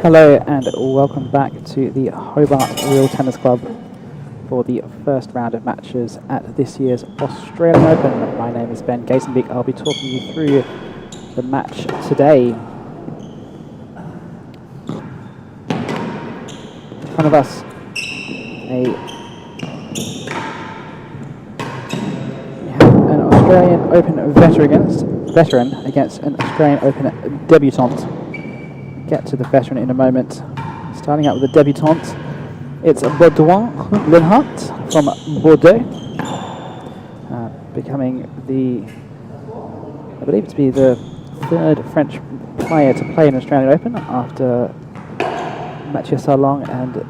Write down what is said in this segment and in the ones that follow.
Hello and welcome back to the Hobart Real Tennis Club for the first round of matches at this year's Australian Open. My name is Ben Gasenbeek. I'll be talking you through the match today. In front of us, we have an Australian Open veteran against an Australian Open debutante. Get to the veteran in a moment. Starting out with the debutante, it's Baudouin, Huynh-Lenhardt from Bordeaux, becoming I believe to be the third French player to play in Australian Open after Mathieu Salong and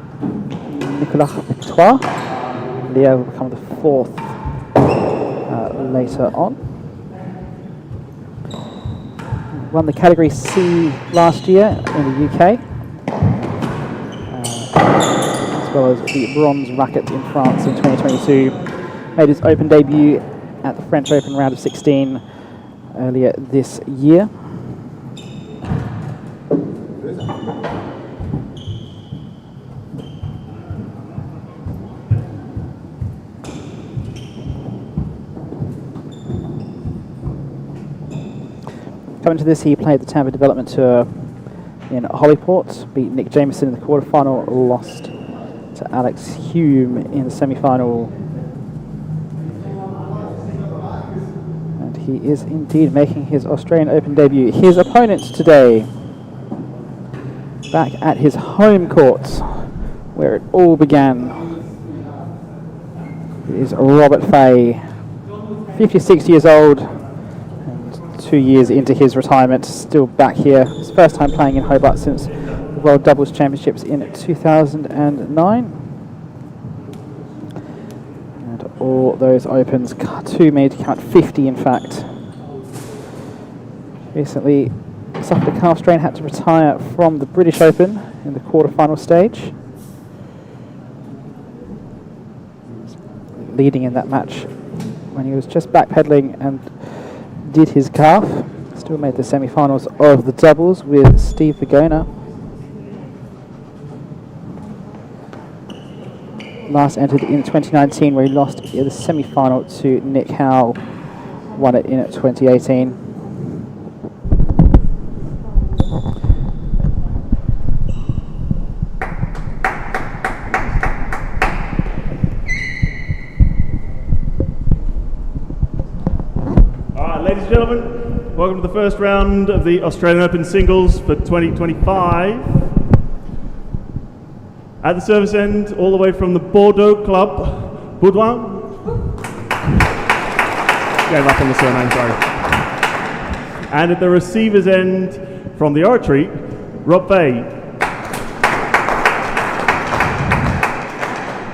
Nicolas Victoire. Leo will become the fourth later on. Won the Category C last year in the UK, as well as the bronze racket in France in 2022. Made his Open debut at the French Open round of 16 earlier this year. Coming to this, he played the Tampa Development Tour in Hobart, beat Nick Jamieson in the quarterfinal, lost to Alex Hume in the semi-final. And he is indeed making his Australian Open debut. His opponent today, back at his home court, where it all began, is Robert Fahey, 56 years old. 2 years into his retirement, still back here. His first time playing in Hobart since the World Doubles Championships in 2009. And all those Opens, two made to count 50 in fact. Recently suffered a calf strain, had to retire from the British Open in the quarterfinal stage. Leading in that match when he was just backpedaling and did his calf. Still made the semi-finals of the doubles with Steve Vigona. Last entered in 2019 where he lost in the semi-final to Nick Howe. Won it in 2018. Ladies and gentlemen, welcome to the first round of the Australian Open Singles for 2025. At the service end, all the way from the Bordeaux club, Baudouin. Gave up on the surname, sorry. And at the receiver's end, from the archery, Rob Fahey.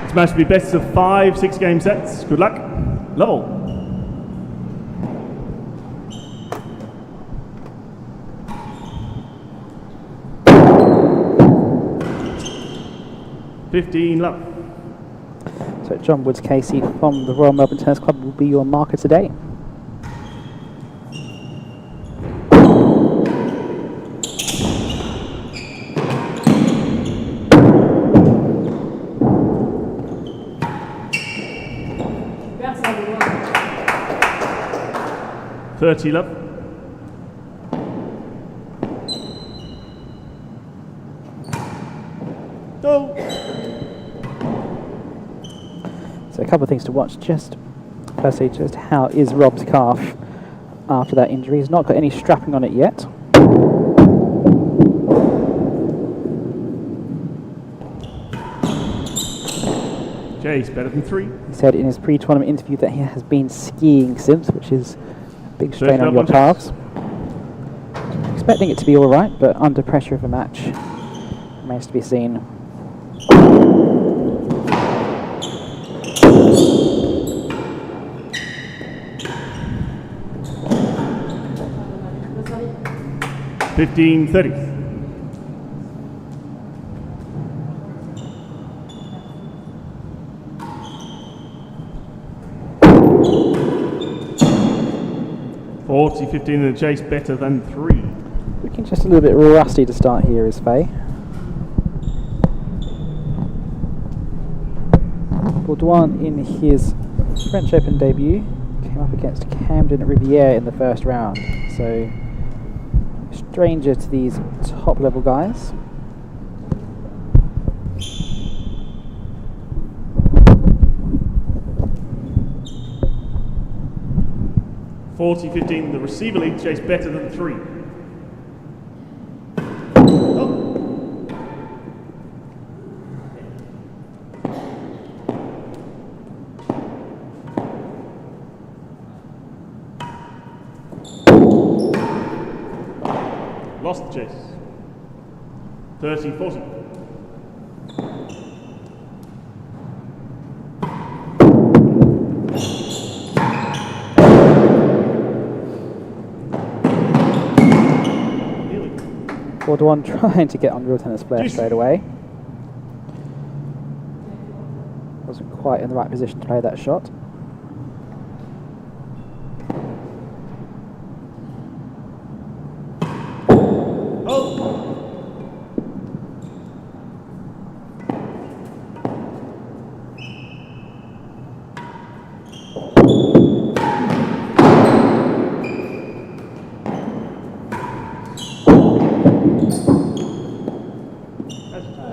It's match to be best of 5 6-game sets. Good luck. Level. Love. So John Woods-Casey from the Royal Melbourne Tennis Club will be your marker today. Love. Go. So a couple of things to watch. Firstly, just how is Rob's calf after that injury? He's not got any strapping on it yet. Jay's better than 3. He said in his pre-tournament interview that he has been skiing since, which is a big strain on your calves. Expecting it to be all right, but under pressure of a match remains to be seen. $15.30. $40.15 in the chase, better than 3. Looking just a little bit rusty to start here is Fahey. Baudouin, in his French Open debut, came up against Camden Riviere in the first round. So, stranger to these top level guys. (40-15), the receiver lead, Chase better than 3. Lost the chase. 30-40. Baudouin trying to get on real tennis flair straight away. Wasn't quite in the right position to play that shot.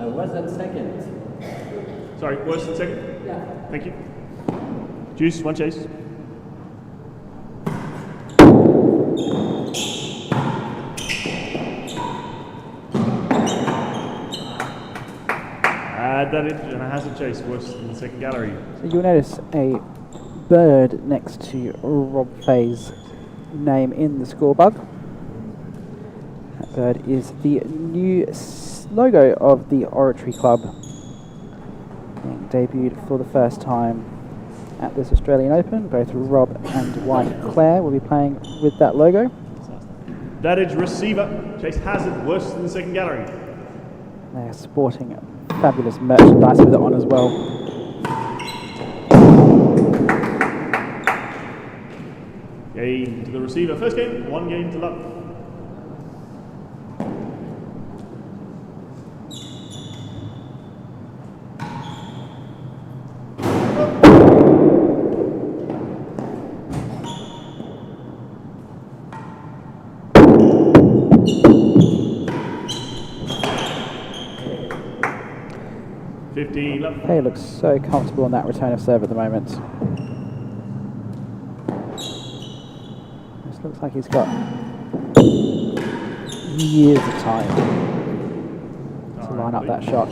Was that second? Sorry, worse than second? Yeah. Thank you. Juice, one chase. Add that in, and a hazard chase, worse than the second gallery. So you'll notice a bird next to Rob Fahey's name in the scorebug. That bird is the new logo of the Oratory Club, being debuted for the first time at this Australian Open. Both Rob and wife Claire will be playing with that logo. That is receiver, chase hazard, worse than the second gallery. They're sporting fabulous merchandise with it on as well. Game to the receiver, first game, 1 game to love. Fahey looks so comfortable on that return of serve at the moment. This looks like he's got years of time to line up that shot.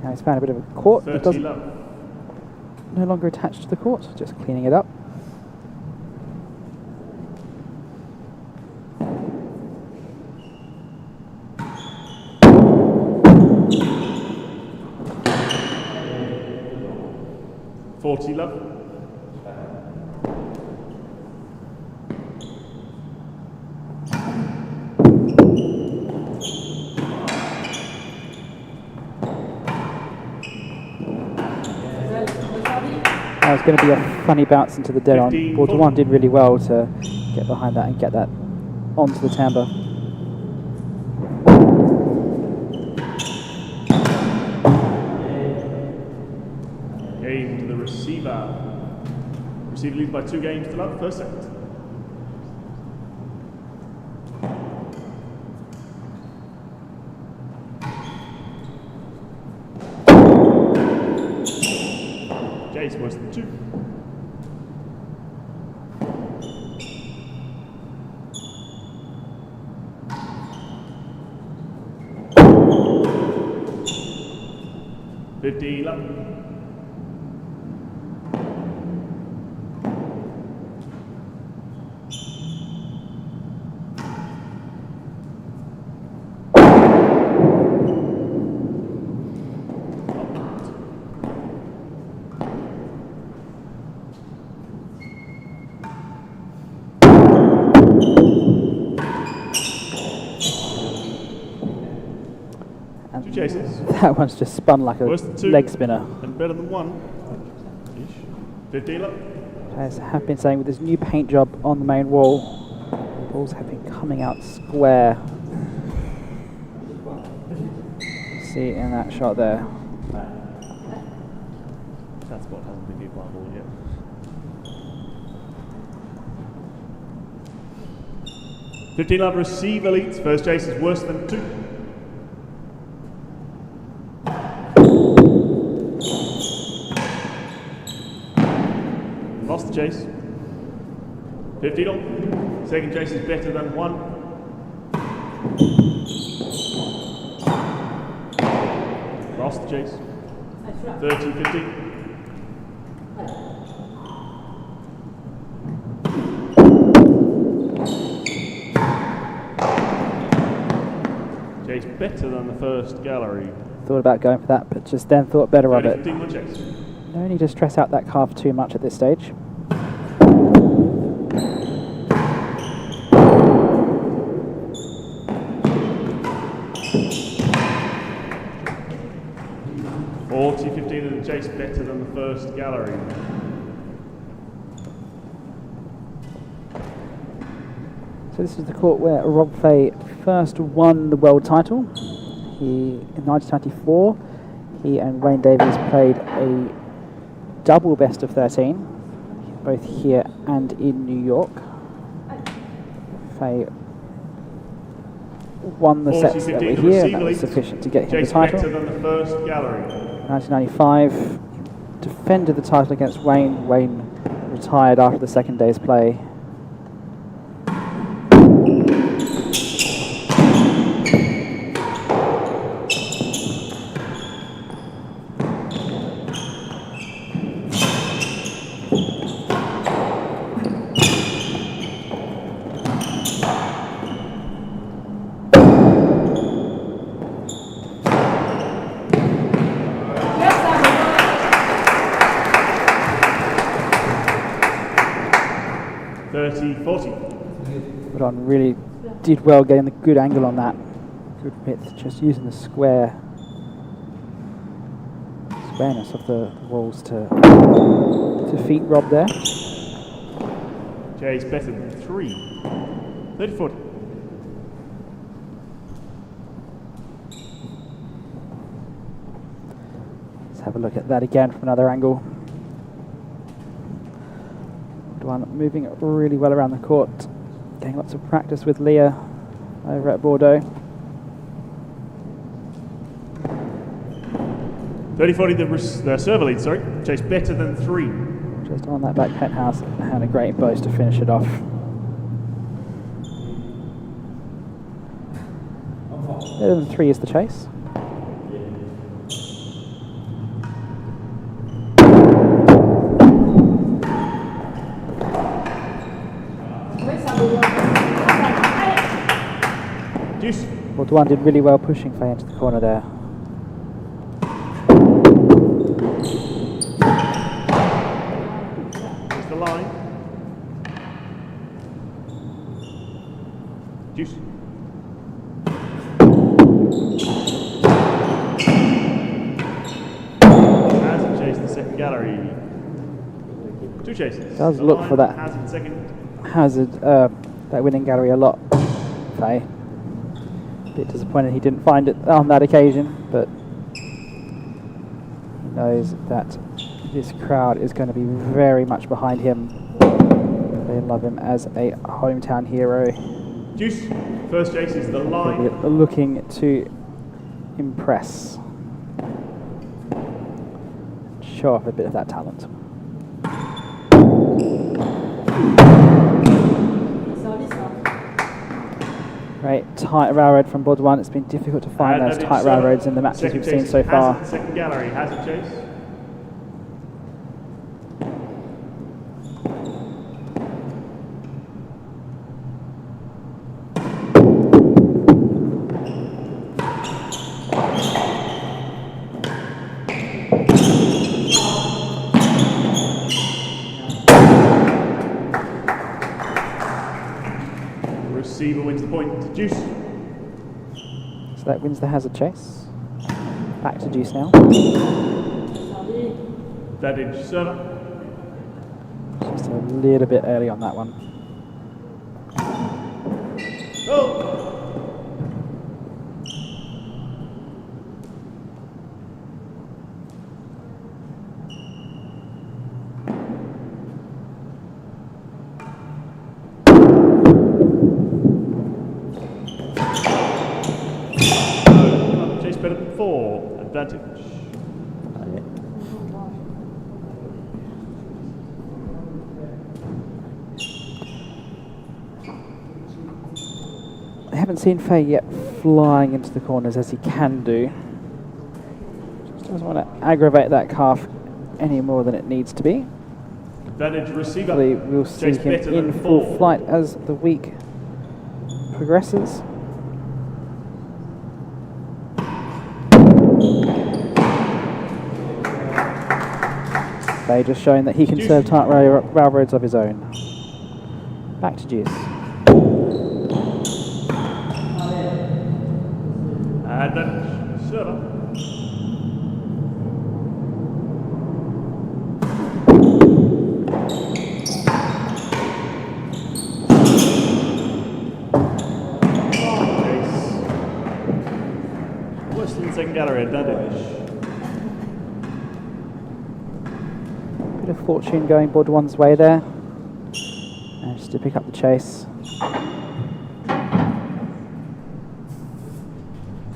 Now he's found a bit of a court that doesn't no longer attached to the court, just cleaning it up. Love. That was going to be a funny bounce into the dead on. Baudouin did really well to get behind that and get that onto the timbre. Game to the receiver. Receiver leads by 2 games to love, first set. Jace worse than 2. Love. That one's just spun like a leg spinner. And better than 1. 15 up. Players have been saying with this new paint job on the main wall, the balls have been coming out square see in that shot there. That spot hasn't been viable yet. $15 receiver leads. First chase is worse than 2. Lost the chase. $50. Second chase is better than 1. Lost the chase. 30-50. Chase better than the first gallery. Thought about going for that, but just then thought better of it. 15 chase. No need to stress out that calf too much at this stage. $40-15 and the chase better than the first gallery. So this is the court where Rob Fahey first won the world title. In 1994, he and Wayne Davies played a double best of 13, both here and in New York. Fahey won the sets that were here, and that was sufficient to get him the title. Better than the first gallery. 1995, defended the title against Wayne. Wayne retired after the second day's play. Baudouin really did well getting the good angle on that. Good width, just using the squareness of the walls to defeat Rob there. Jay's better than 3. 30-40. Let's have a look at that again from another angle. Baudouin moving really well around the court, getting lots of practice with Leah over at Bordeaux. 30-40 the server lead, sorry. Chase better than 3. Just on that back penthouse and a great boast to finish it off. Better than 3 is the chase. Baudouin did really well pushing Fahey into the corner there. Here's the line. Deuce. Hazard chase the second gallery. 2 chases. Does the look line, for that Hazard second. Hazard, that winning gallery a lot. Fahey. Bit disappointed he didn't find it on that occasion, but he knows that this crowd is going to be very much behind him. They love him as a hometown hero. Deuce. First chase is the line. He'll be looking to impress. Show off a bit of that talent. Great tight railroad from Baudouin. It's been difficult to find those tight railroads in the matches we've seen so far. Second gallery, hazard chase. Receiver wins the point. Deuce. So that wins the hazard chase. Back to deuce now. That edge server. Just a little bit early on that one. Oh. advantage. I haven't seen Fahey yet flying into the corners as he can do. Just doesn't want to aggravate that calf any more than it needs to be. Advantage receiver. Hopefully we'll see Chase him better in than full 4. flight as the week progresses. Fahey just showing that he can serve tight railroads of his own. Back to Juice. Advantage server. Second gallery advantage. Bit of fortune going Baudouin's way there. Managed to pick up the chase. He's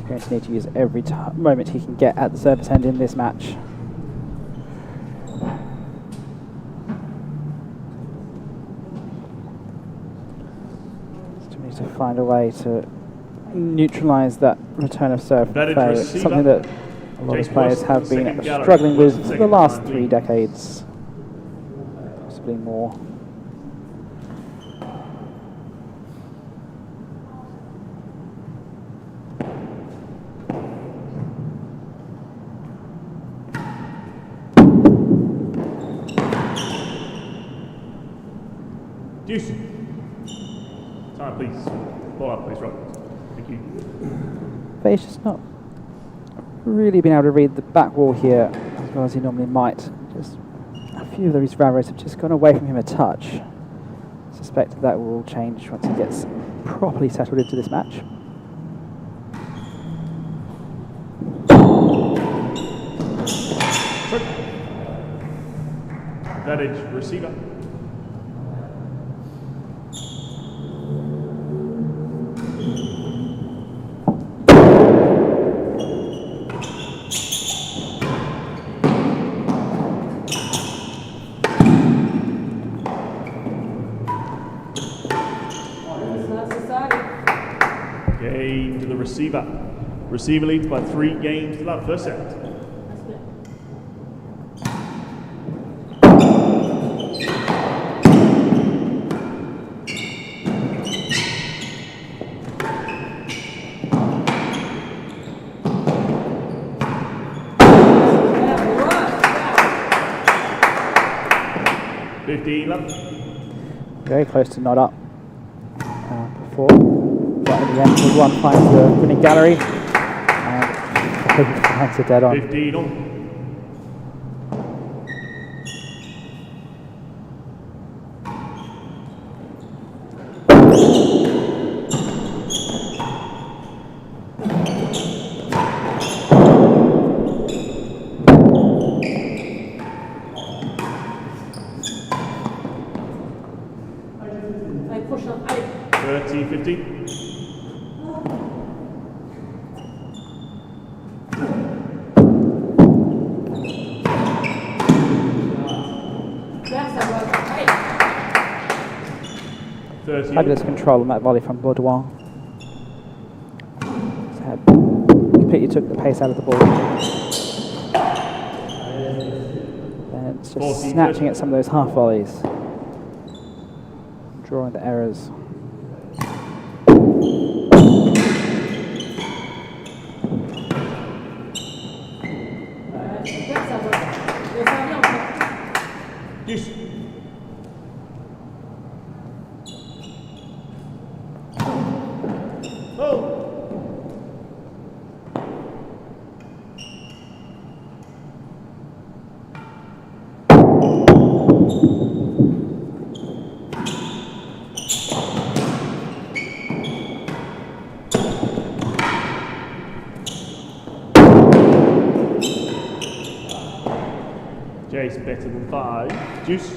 going to need to use every moment he can get at the service end in this match. Still need to find a way to neutralise that return of serve from Fahey. It's something that a lot of players have been struggling with for the last 3 decades, possibly more. Deuce. Time, please. Ball up, please, Rob. Thank you. Fahey's just not really been able to read the back wall here as well as he normally might. Just a few of these railroads have just gone away from him a touch. I suspect that will all change once he gets properly settled into this match. Advantage receiver. Game to the receiver. Receiver leads by 3 games to that first set. Very close to not up before, but in the end, one finds the winning gallery and finds it dead on. 15 on. Fabulous control on that volley from Baudouin. Completely took the pace out of the ball. And it's just snatching at some of those half volleys. Drawing the errors. Jace better than 5. Juice.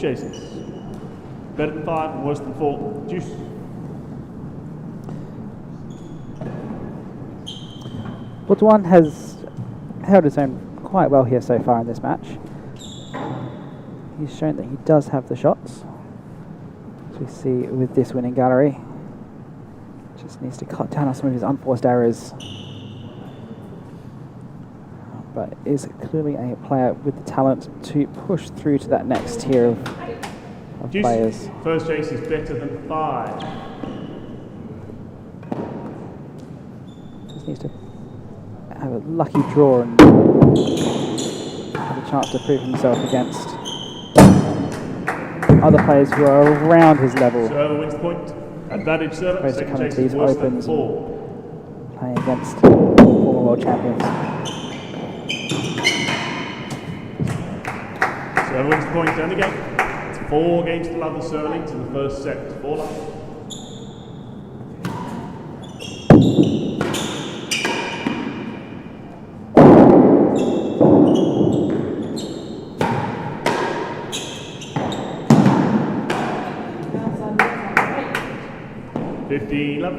chases. Better than 5 and worse than 4. Juice. Baudouin has held his own quite well here so far in this match. He's shown that he does have the shots, as we see with this winning gallery. Just needs to cut down on some of his unforced errors, but is clearly a player with the talent to push through to that next tier of Juice. players. First chase is better than 5. Just needs to have a lucky draw and have a chance to prove himself against other players who are around his level. Server wins the point. Advantage server. Opposed to Second coming chase to is these worse than opens 4. Playing against former world champions. Server wins the point. End the game. It's 4 games to love the server leads in the first set. 4 love. Love.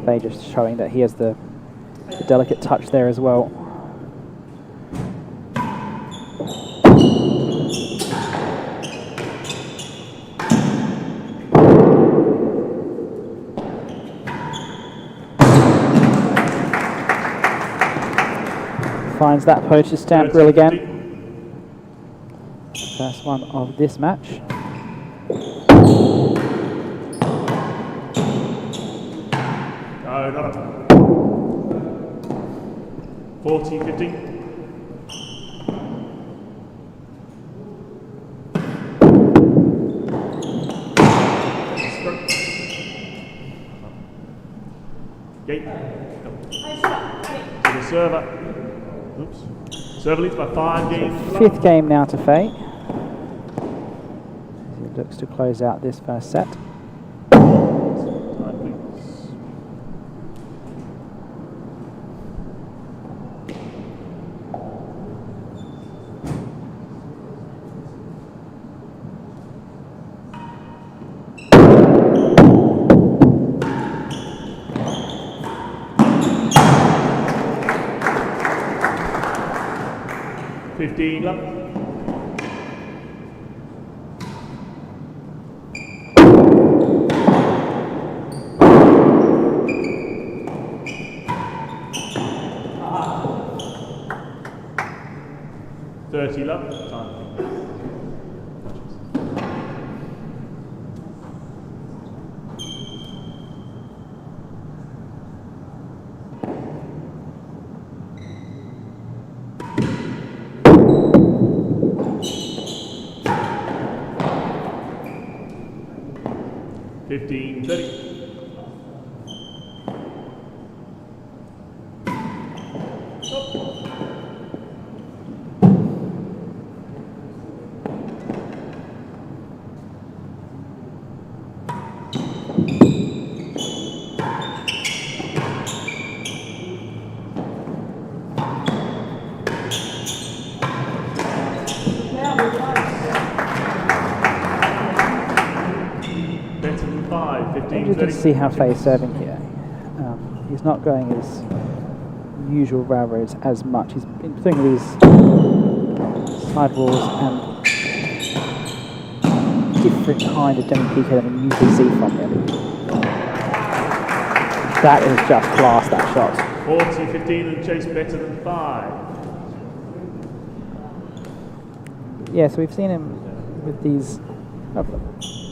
Fahey just showing that he has the delicate touch there as well. Finds that poacher stamp grill again. First one of this match. No, not up. 40-15. Gate. To the server. Oops. Server leads by 5 games. 5th game now to Fahey. As he looks to close out this first set. Time, please. Love. Love. Time. 15-30. Interesting to see how Fahey's serving here. He's not going his usual railroads as much. He's been doing these sidewalls and different kind of demi-pique than we usually see from him. That is just class, that shot. 40-15 and chase better than 5. Yeah, so we've seen him with these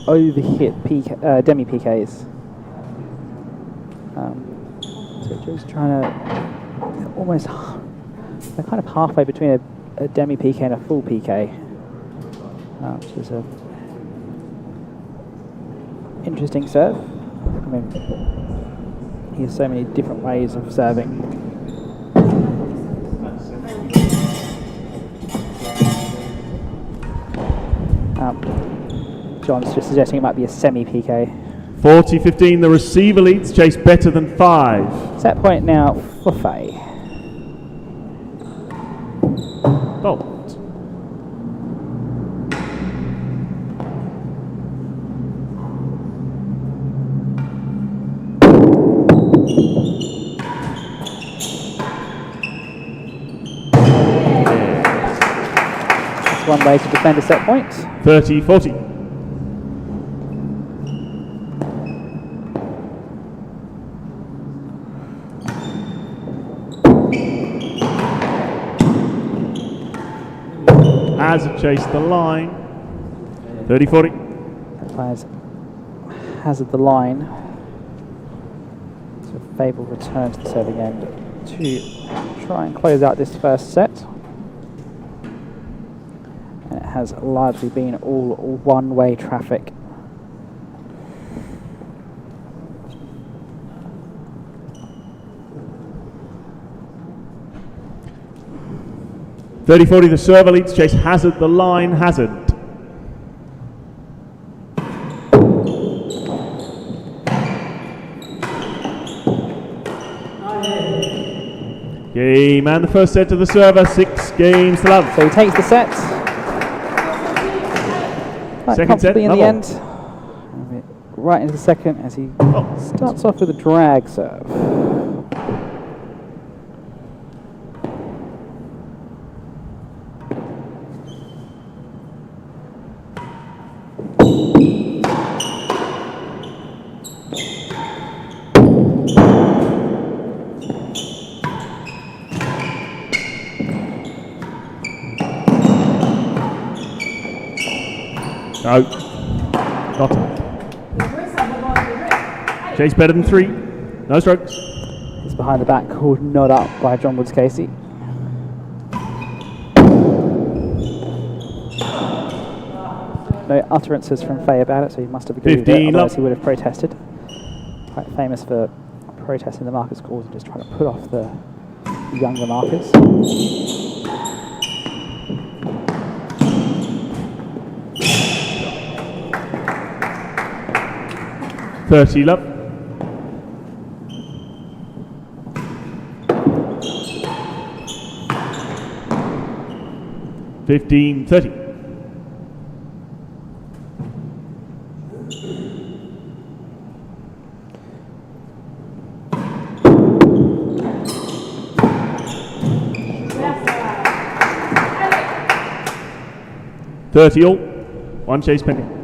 overhit demi-piquets. So just trying to almost, they're kind of halfway between a demi-pique and a full piquet, which is a interesting serve. I mean, he has so many different ways of serving. John's just suggesting it might be a semi-piquet. 40-15, the receiver leads. Chase better than 5. Set point now for Fahey. Bolt. That's one way to defend a set point. 30-40. Has chased the line. 30-40. Players hazard the line. So Fahey will return to the serving end to try and close out this first set. And it has largely been all one-way traffic. The server leads. Chase hazard the line. Hazard. Game and the first set to the server. 6 games to love. So he takes the set. Quite Second set, comfortably in the level. end. Right into the second as he starts off with a drag serve. No. Not. Chase better than 3. No strokes. It's behind the back called Not Up by John Woods Casey. No utterances from Fahey about it, so he must have agreed with it, 15 otherwise up. he would have protested. Quite famous for protesting the markers' calls and just trying to put off the younger markers. 30 love. $15, 30. $30 all. 1 chase pending.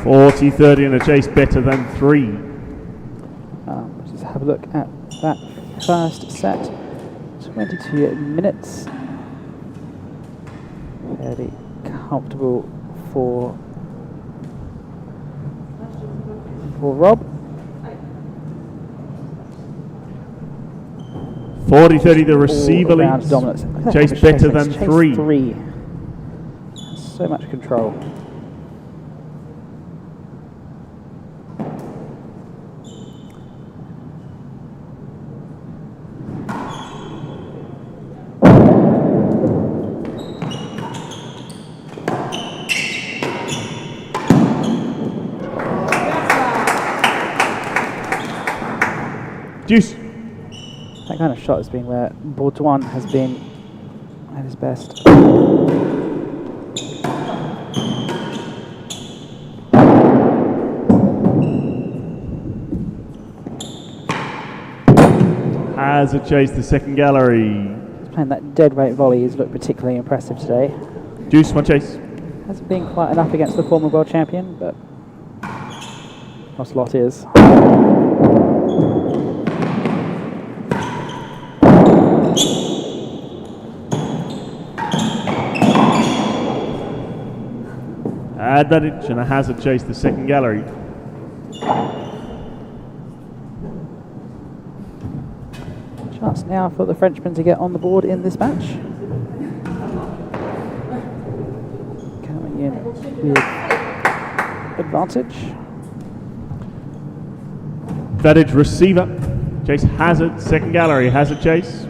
40-30 and a chase better than 3. Just have a look at that first set. 22 minutes. Fairly comfortable for Rob. 40-30 the receiver All-round leads. dominance. Chase better than Chase 3. 3. So much control. Deuce. That kind of shot has been where Baudouin has been at his best. As a chase the second gallery. He's playing that dead weight volley. He's looked particularly impressive today. Deuce, 1 chase. Hasn't been quite enough against the former world champion, but Ocelot is. Advantage and a hazard chase the second gallery. Chance now for the Frenchman to get on the board in this match. Coming in with advantage. Advantage receiver. Chase hazard, second gallery, hazard chase.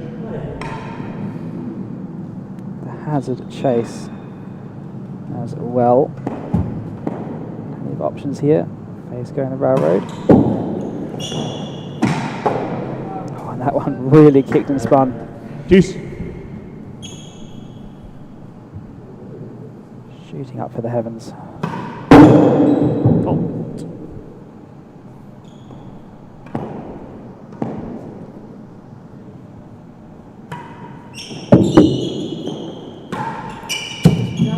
The hazard chase as well. Plenty of options here. Fahey's going the railroad. Oh, and that one really kicked and spun. Deuce. Shooting up for the heavens. Fault.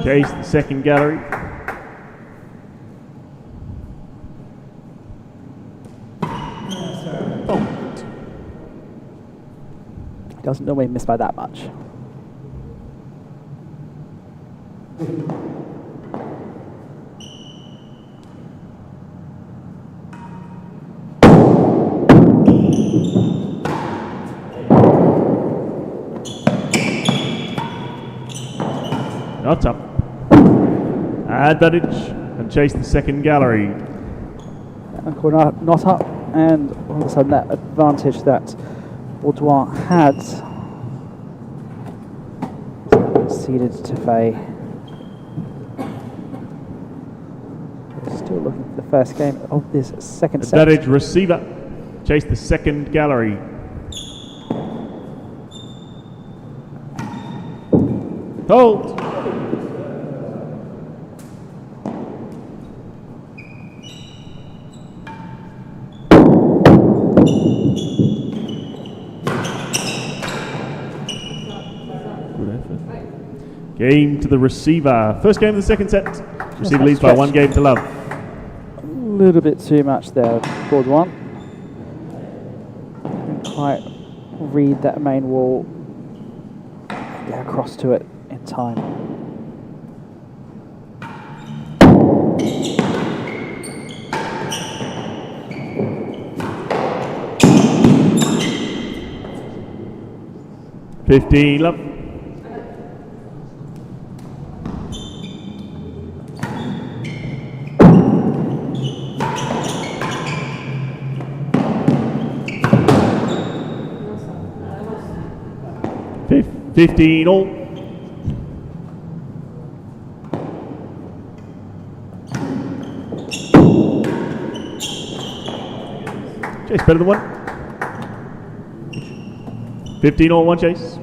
Chase the second gallery. Fault. Doesn't normally miss by that much. Not up. Advantage and chase the second gallery. Ankle not up, and all of a sudden that advantage that Baudouin had ceded to Fahey. We're still looking for the first game of this second set. Advantage receiver. Chase the second gallery. Hold. Game to the receiver. First game of the second set. Receiver leads by 1 game to love. A little bit too much there, Baudouin. Didn't quite read that main wall. Get across to it in time. Love. Fif 15 all. Chase better than 1. 15 all, 1 chase.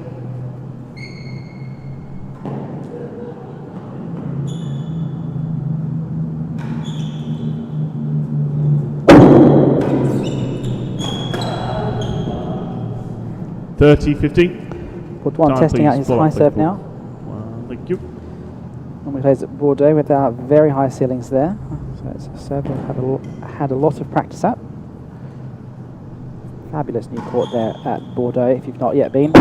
Baudouin testing out his high serve now. Thank you. Normally plays at Bordeaux with our very high ceilings there. So it's a serve we've had a lot of practice at. Fabulous new court there at Bordeaux if you've not yet been.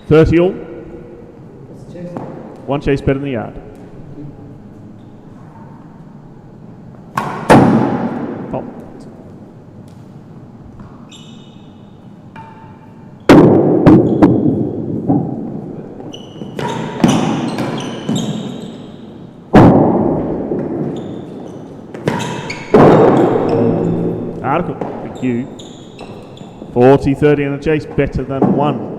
$30 all. 1 chase better than the yard. Fault. Article. Thank you. 40-30 on a chase, better than 1.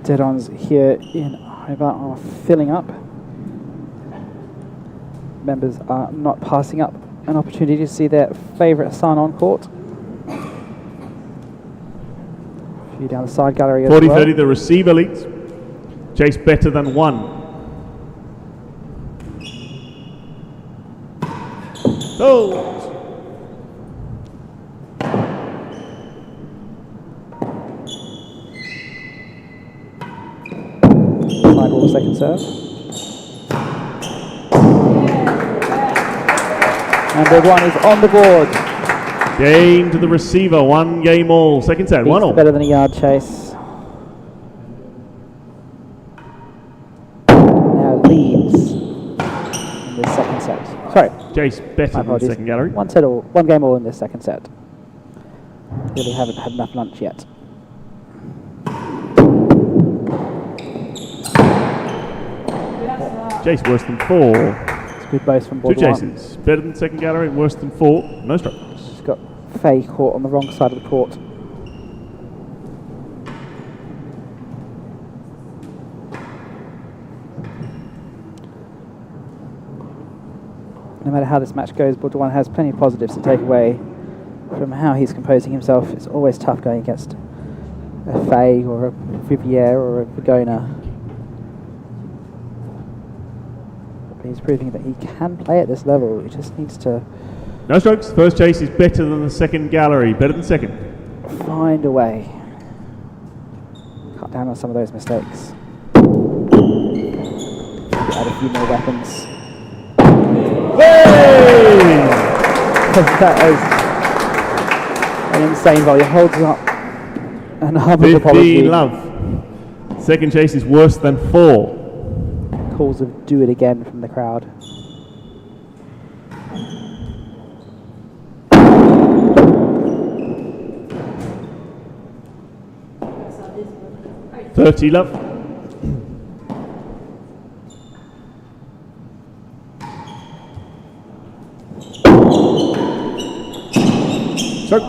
Dead-ons here in Hobart are filling up. Members are not passing up an opportunity to see their favourite son on court. A few down the side gallery as well. 40-30, the receiver leads. Chase better than 1. Oh! Second serve. And Baudouin is on the board. Game to the receiver, 1 game all. Second set, 1 all. Better than a yard chase. Now leads in this second set. Sorry. Chase better than the second gallery. 1 game all in this second set. Really haven't had enough lunch yet. Chase worse than 4. It's a good base from 2 Baudouin. chases. Better than second gallery, worse than 4. No strokes. She's got Fahey caught on the wrong side of the court. No matter how this match goes, Baudouin has plenty of positives to take away from how he's composing himself. It's always tough going against a Fahey or a Riviere or a Begona. But he's proving that he can play at this level. He just needs to No strokes. First chase is better than the second gallery. Better than second. find a way. Cut down on some of those mistakes. Add a few more weapons. That is an insane volley. Holds up and humble apology. 15 love. Second chase is worse than 4. Calls of do it again from the crowd. $30 love. Stroke.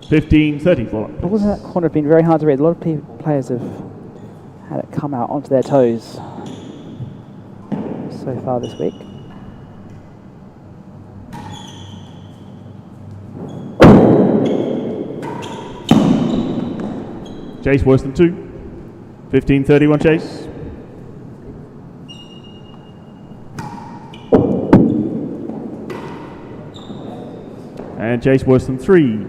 15-30 for it. Balls in that corner have been very hard to read. A lot of players have had it come out onto their toes so far this week. Chase worse than 2. 15-31 chase. And chase worse than 3.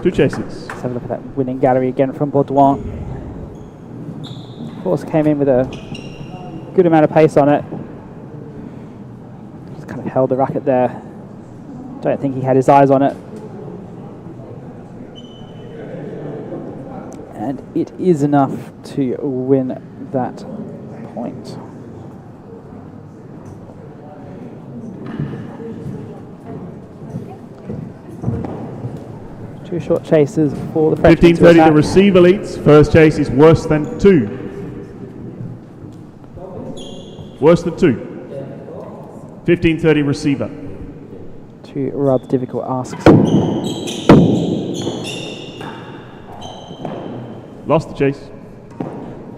2 chases. Let's have a look at that winning gallery again from Baudouin. Of course, came in with a good amount of pace on it. Just kind of held the racket there. Don't think he had his eyes on it. And it is enough to win that point. Two short chases for the Frenchman. 15-30 the receiver leads. First chase is worse than 2. Worse than 2. 15-30 receiver. Two rather difficult asks. Lost the chase.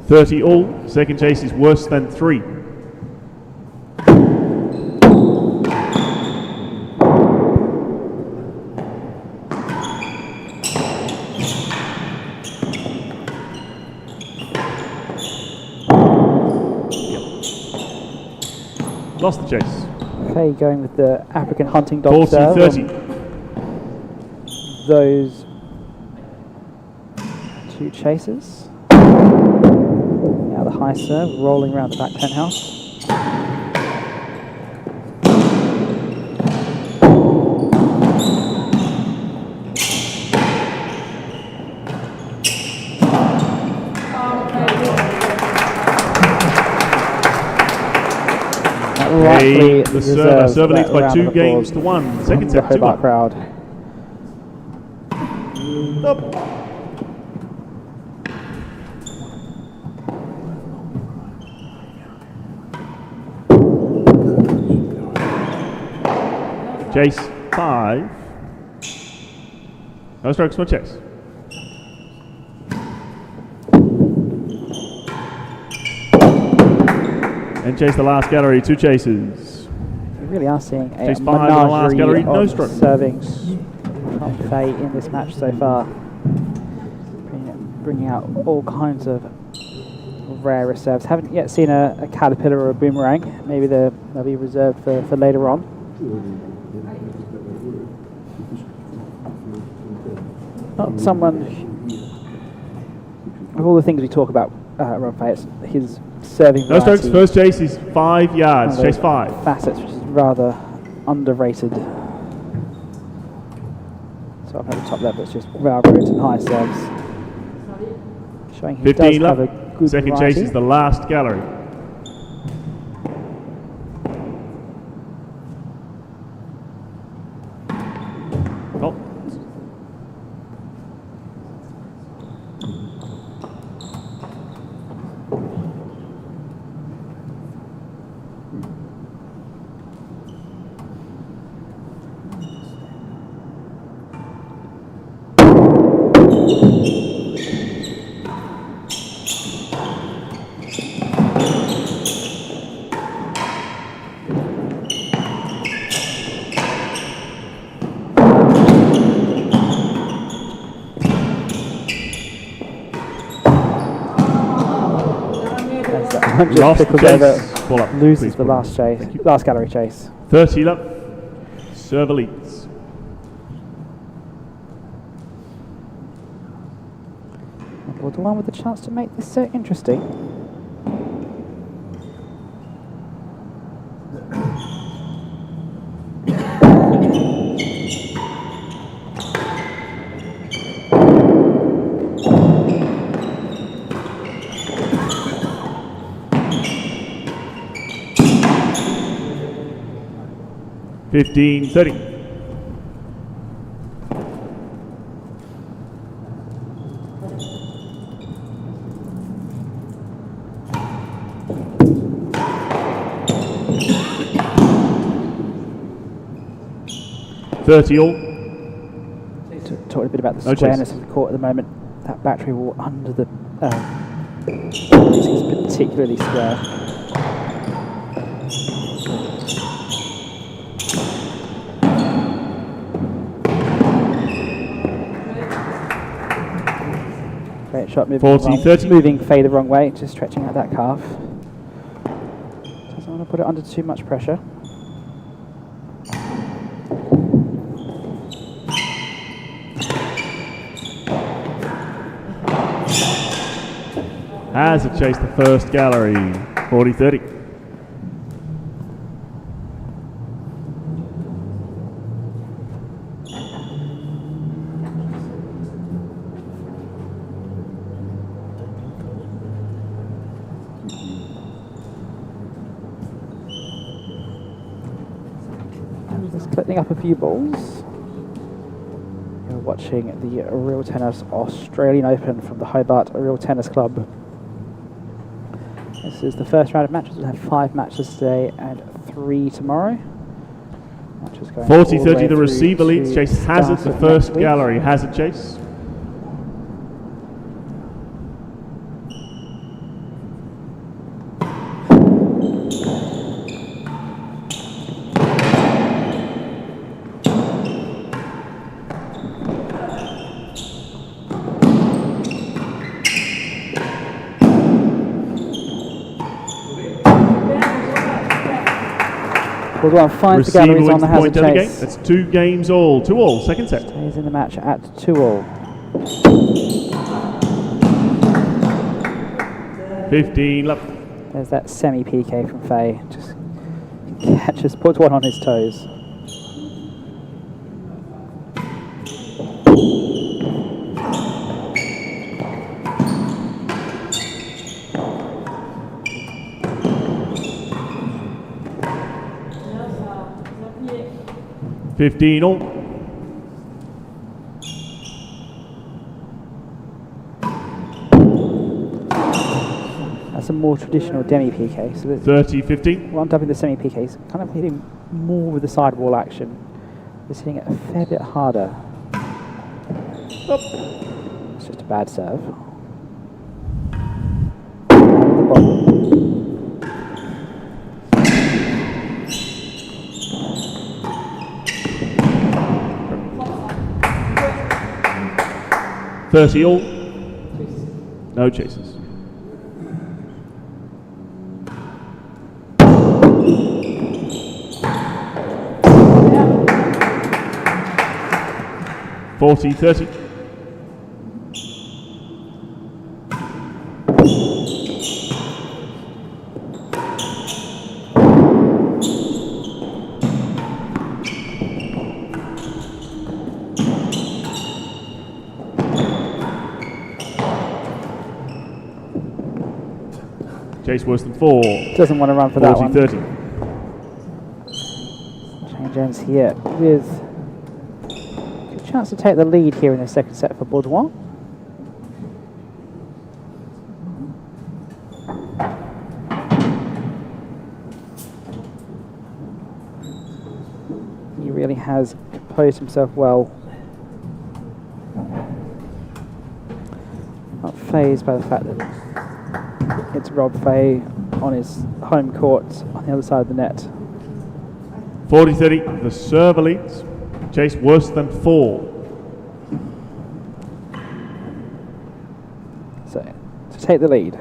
30 all. Second chase is worse than 3. Lost the chase. Fahey going with the African hunting dog serve. 40-30. Those two chases. Now the high serve rolling around the back penthouse. The server leads by 2 games to 1. Second set, the Hobart crowd. Up. Chase 5. No strokes, no chase. And chase the last gallery, 2 chases. We really are seeing a Chase 5 in the last gallery, no of strokes. servings from Fahey in this match so far. Bringing out all kinds of rare reserves. Haven't yet seen a caterpillar or a boomerang. Maybe they'll be reserved for later on. Not someone, of all the things we talk about, Rob Fahey, it's his serving No variety. strokes, first chase is 5 yards, chase 5. Facets, which is rather underrated. So up at the top level, it's just railroads and high serves. Showing he 15 does have a left. good Second variety. chase is the last gallery. Oh. That just Last pickles chase. over, Ball up, loses please, the Baudouin. last chase, last gallery chase. 30 love. Server leads. Baudouin with a chance to make this set interesting. Fifteen 30. All. Talking a bit about the No squareness chase. of the court at the moment. That battery wall under the is particularly square. Great shot moving, 40-30. moving Fahey the wrong way, just stretching out that calf. Doesn't want to put it under too much pressure. Has it chased the first gallery. 40-30. Just cleaning up a few balls. You're watching the Real Tennis Australian Open from the Hobart Real Tennis Club. This is the first round of matches. We'll have 5 matches today and 3 tomorrow. 40-30, the receiver leads. Chase Hazard, the first gallery. Hazard chase. Baudouin finds the galleries on the Hazard chase. That's 2 games all. 2-all, second set. Stays in the match at 2-all. 15 love. There's that semi-PK from Fahey. Just catches, puts one on his toes. All. That's a more traditional demi-PK. So 30-15. what I'm dubbing the semi-PKs, kind of hitting more with the sidewall action. Just hitting it a fair bit harder. It's just a bad serve. And the ball. All. No chases. Forty 30. Chase worse than 4. Doesn't want to run for that one. 40-30. Change ends here with a good chance to take the lead here in the second set for Baudouin. He really has composed himself well. Not fazed by the fact that it's Rob Fahey on his home court on the other side of the net. 40-30, the server leads. Chase worse than 4. So, to take the lead.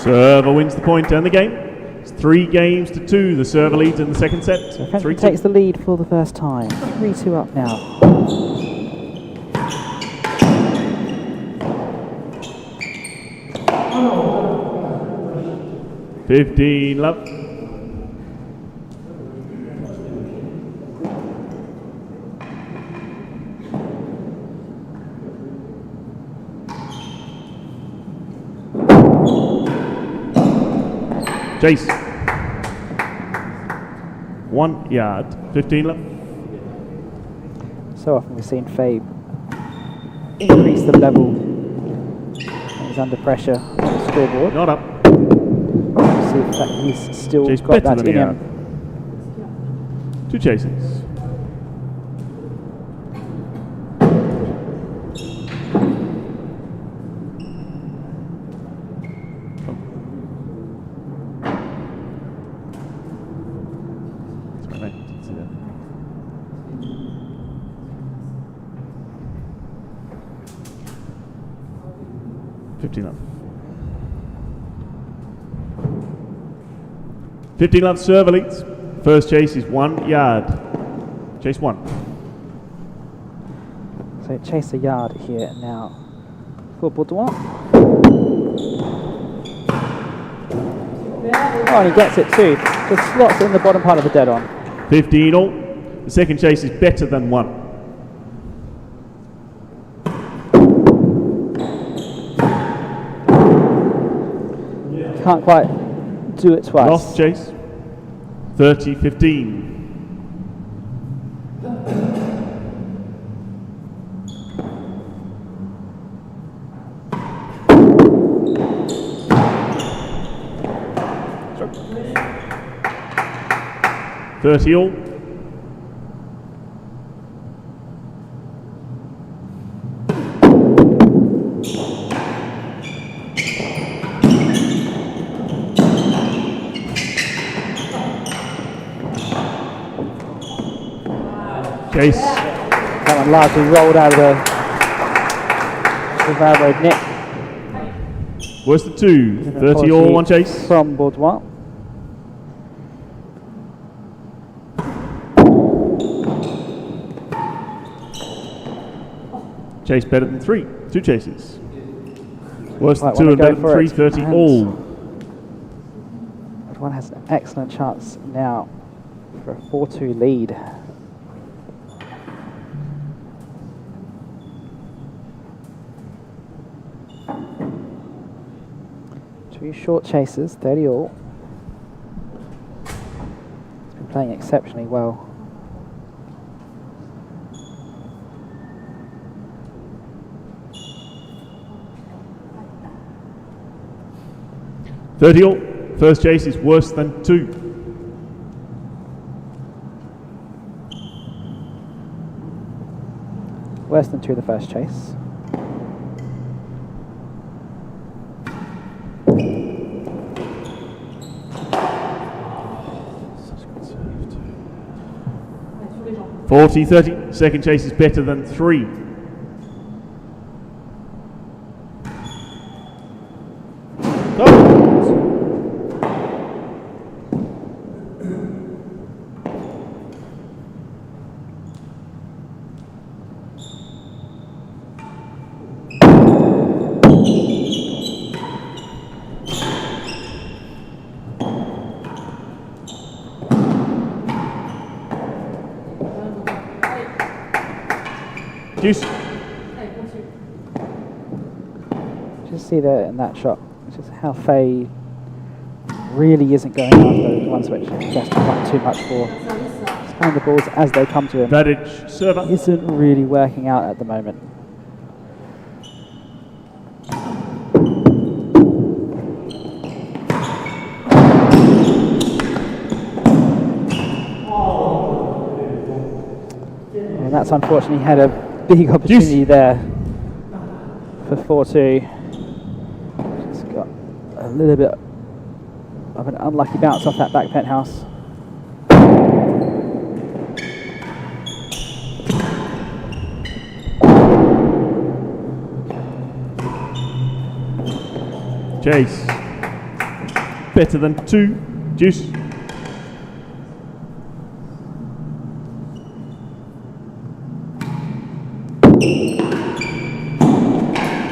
Server wins the point and the game. It's 3-2. The server leads in the second set. So Frenchman 3-2. takes the lead for the first time. 3-2 up now. 15 love. Chase. 1 yard. 15 love. So often we've seen Fahey increase the level when he's under pressure on the scoreboard. Not up. See if that he's still Chase got better that than in a him. yard. 2 chases. Love. 15 love server leads. First chase is 1 yard. Chase 1. So chase a yard here now for Baudouin. Oh, and he gets it too. Just slots in the bottom part of the dead on. 15 all. The second chase is better than 1. Can't quite do it twice. Lost chase. 30-15. Sorry. 30 all. Chase. That one largely rolled out of the railroad net. Worse than 2. 30 all, 1 chase. From Baudouin. Chase better than 3. 2 chases. Worse than Right, 2 and better go than for 3. it. 30 And all. Baudouin has an excellent chance now for a 4-2 lead. Two short chases, 30 all. He's been playing exceptionally well. $30 all. First chase is worse than 2. Worse than 2 the first chase. $40-30. Second chase is better than 3. Juice. Just see there in that shot, just how Fahey really isn't going after those ones which just too much for. Just playing the balls as they come to him. Advantage server. Isn't really working out at the moment. And that's unfortunately had a big opportunity there for 4-2. Just got a little bit of an unlucky bounce off that back penthouse. Chase. better than 2. Juice.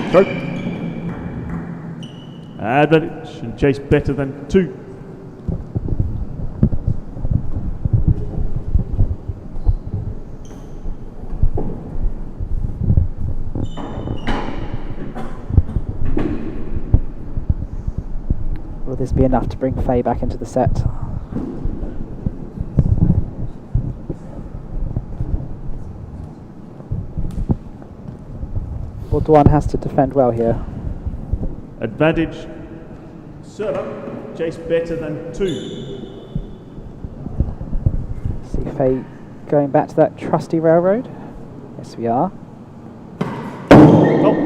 Stroke. Advantage, and Chase better than 2. Will this be enough to bring Fahey back into the set? Baudouin has to defend well here. Advantage. Server. Chase better than 2. See Fahey going back to that trusty railroad. Yes, we are. Oh.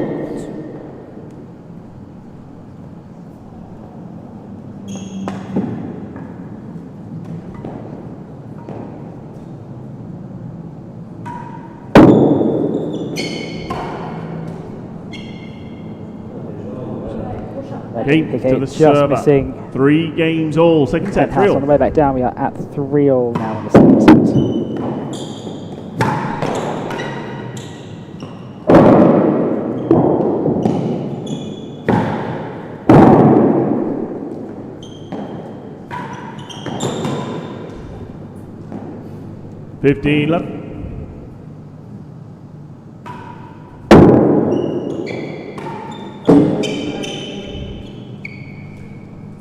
Game to the just server. missing. 3 games all. Second set, 3 On the way back down, we are at 3-all now in the second set. $15 left.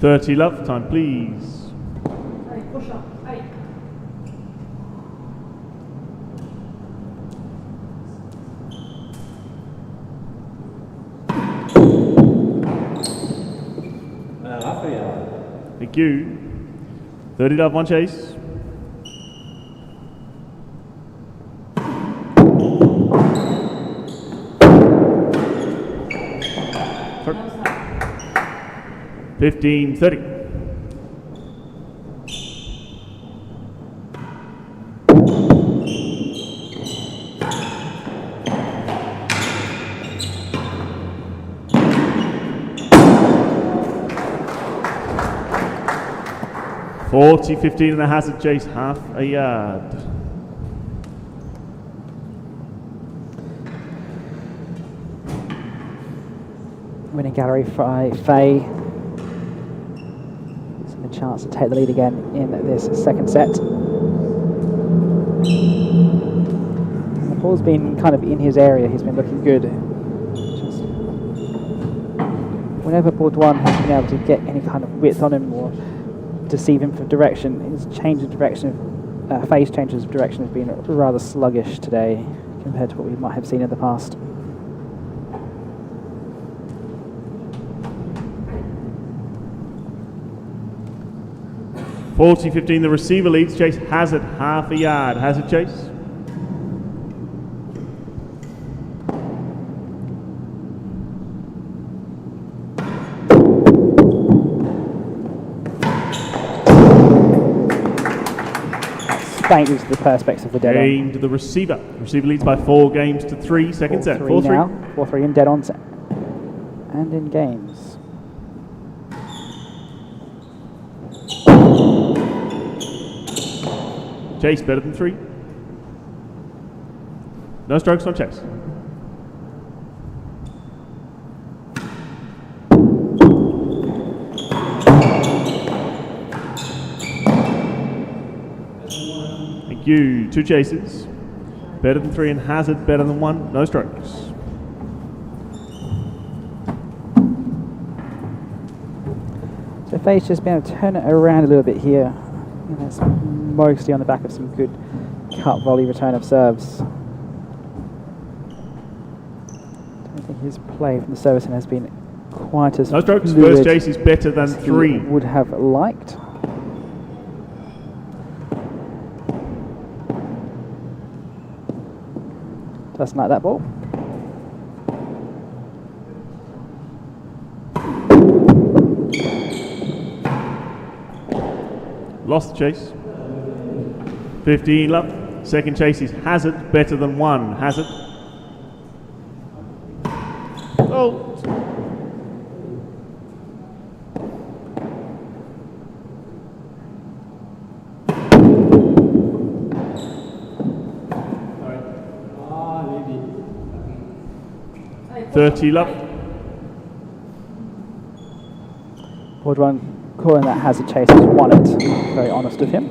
$30 love, time please. Hey, push up. Hey. Thank you. 30 love, 1 chase. Sorry. 15-30. $40-15 and a hazard chase, half a yard. Winning gallery for Fahey. Gives him a chance to take the lead again in this second set. The ball's been kind of in his area, he's been looking good. Just whenever Baudouin has been able to get any kind of width on him or deceive him for direction, his change of direction, Fahey's changes of direction has been rather sluggish today compared to what we might have seen in the past. $40-15, the receiver leads. Chase hazard, half a yard. Hazard chase. Spanked into the perspex of the dead on. Game to the receiver. Receiver leads by 4 games to 3. Second set. 4-3 now. 4-3. 4-3 in dead on set. And in games. Chase better than 3. No strokes, no chase. Thank you. 2 chases. Better than 3 and hazard, better than 1. No strokes. So Fahey's just been able to turn it around a little bit here. And that's mostly on the back of some good cut volley return of serves. I don't think his play from the service end has been quite as No strokes. fluid First chase is better than as he 3. would have liked. Doesn't like that ball. Lost the chase. 15 love. Second chase is hazard, better than 1. Hazard. Oh. 30 love. Baudouin calling that hazard chase has won it. Very honest of him.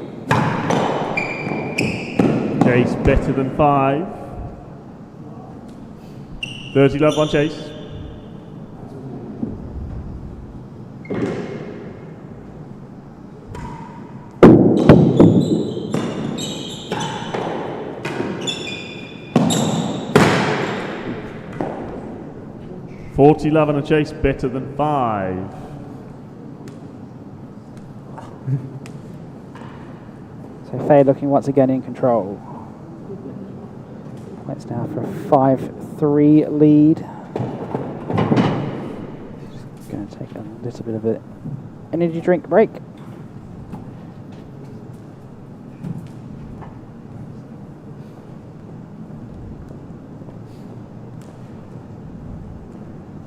Chase better than 5. 30 love on chase. $40 on a chase better than 5. So Fahey looking once again in control. Points now for a 5-3 lead. Just going to take a little bit of an energy drink break.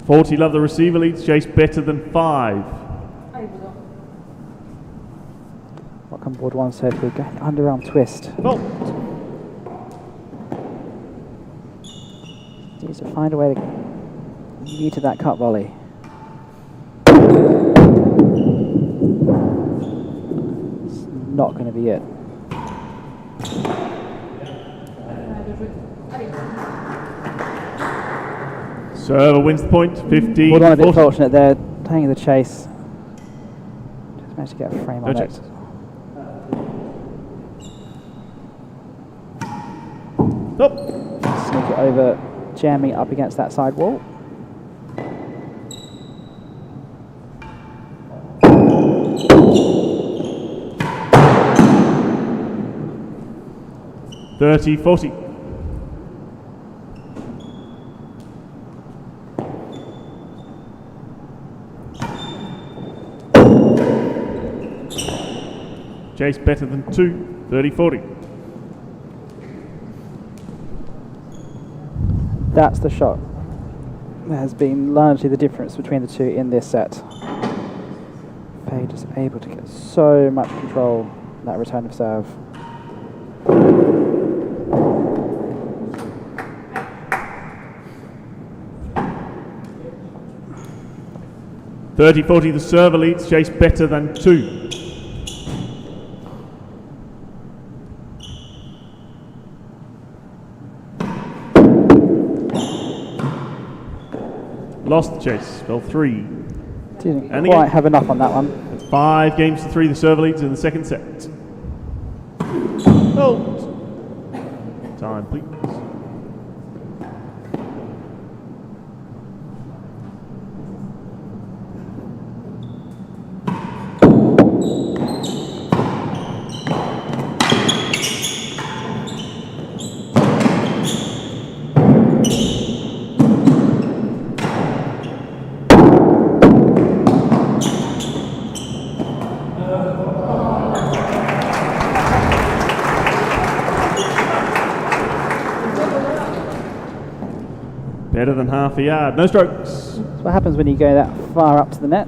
$40 love, the receiver leads chase better than 5. What can Baudouin said, we're going underarm twist. Oh. Needs to find a way to get to that cut volley. It's not going to be it. Server wins the point, 15. Baudouin a bit fortunate there, playing the chase. Just managed to get a frame on it. Oh. Sneak it over, jamming up against that side wall. $30-40. Chase better than 2, 30-40. That's the shot. That has been largely the difference between the two in this set. Fahey just able to get so much control in that return of serve. $30-40, the server leads chase better than 2. Lost the chase, fell 3. Didn't And quite again. have enough on that one. 5 games to 3, the server leads in the second set. Hold. Time, please. Better than half a yard. No strokes. That's what happens when you go that far up to the net.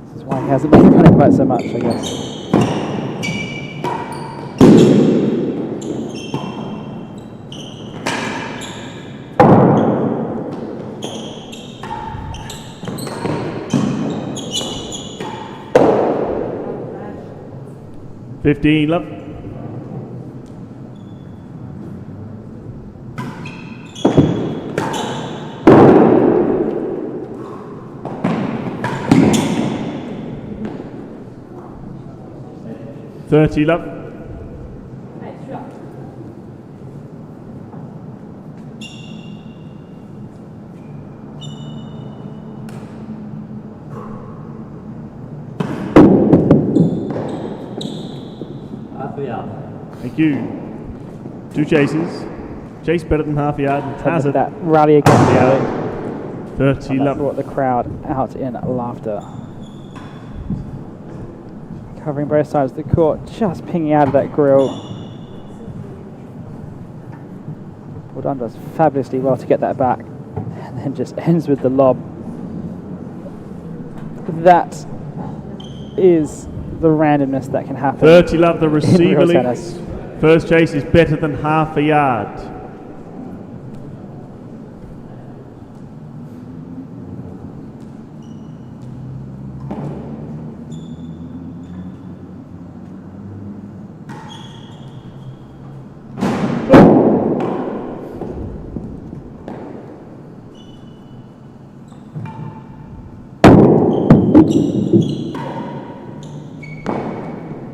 This is why he hasn't been running quite so much, I guess. $15 love. $30 love. Thank you. 2 chases. Chase better than half a yard. Hazard. That rally again. Yeah. 30 And that love. brought the crowd out in laughter. Covering both sides of the court, just pinging out of that grill. Baudouin does fabulously well to get that back, and then just ends with the lob. That is the randomness that can happen. 30 love, the in receiver real leads. tennis. First chase is better than half a yard.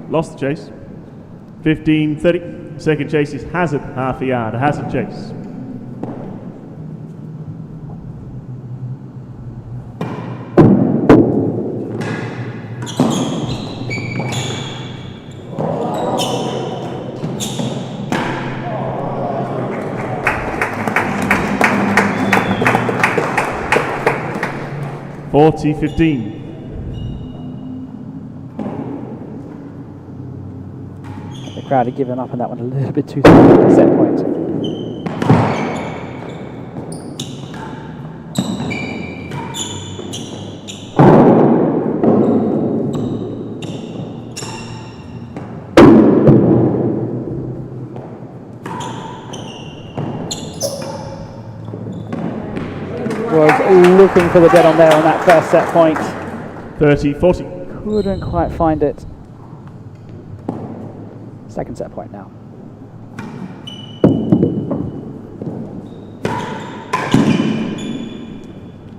Lost the chase. 15-30. Second chase is hazard, half a yard, a hazard chase. $40-15. The crowd had given up on that one a little bit too soon at the set point. Was looking for the dead on there on that first set point. 30-40. Couldn't quite find it. Second set point now.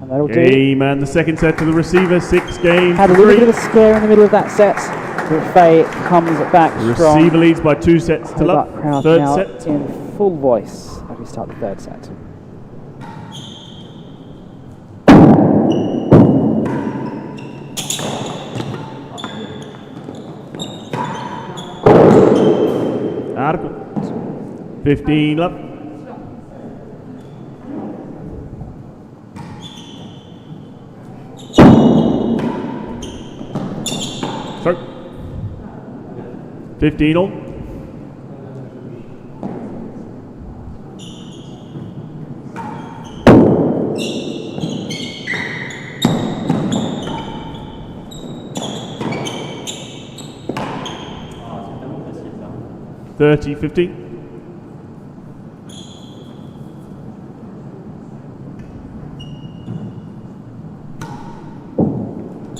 And that'll do. Game and the second set to the receiver, 6 games. Had a little bit of a scare in the middle of that set, but Fahey comes back The strong. receiver leads by 2 sets to Hobart love. crowd Third now set. in full voice as we start the third set. Article. 15 love. Sorry. 15 all. $30-15.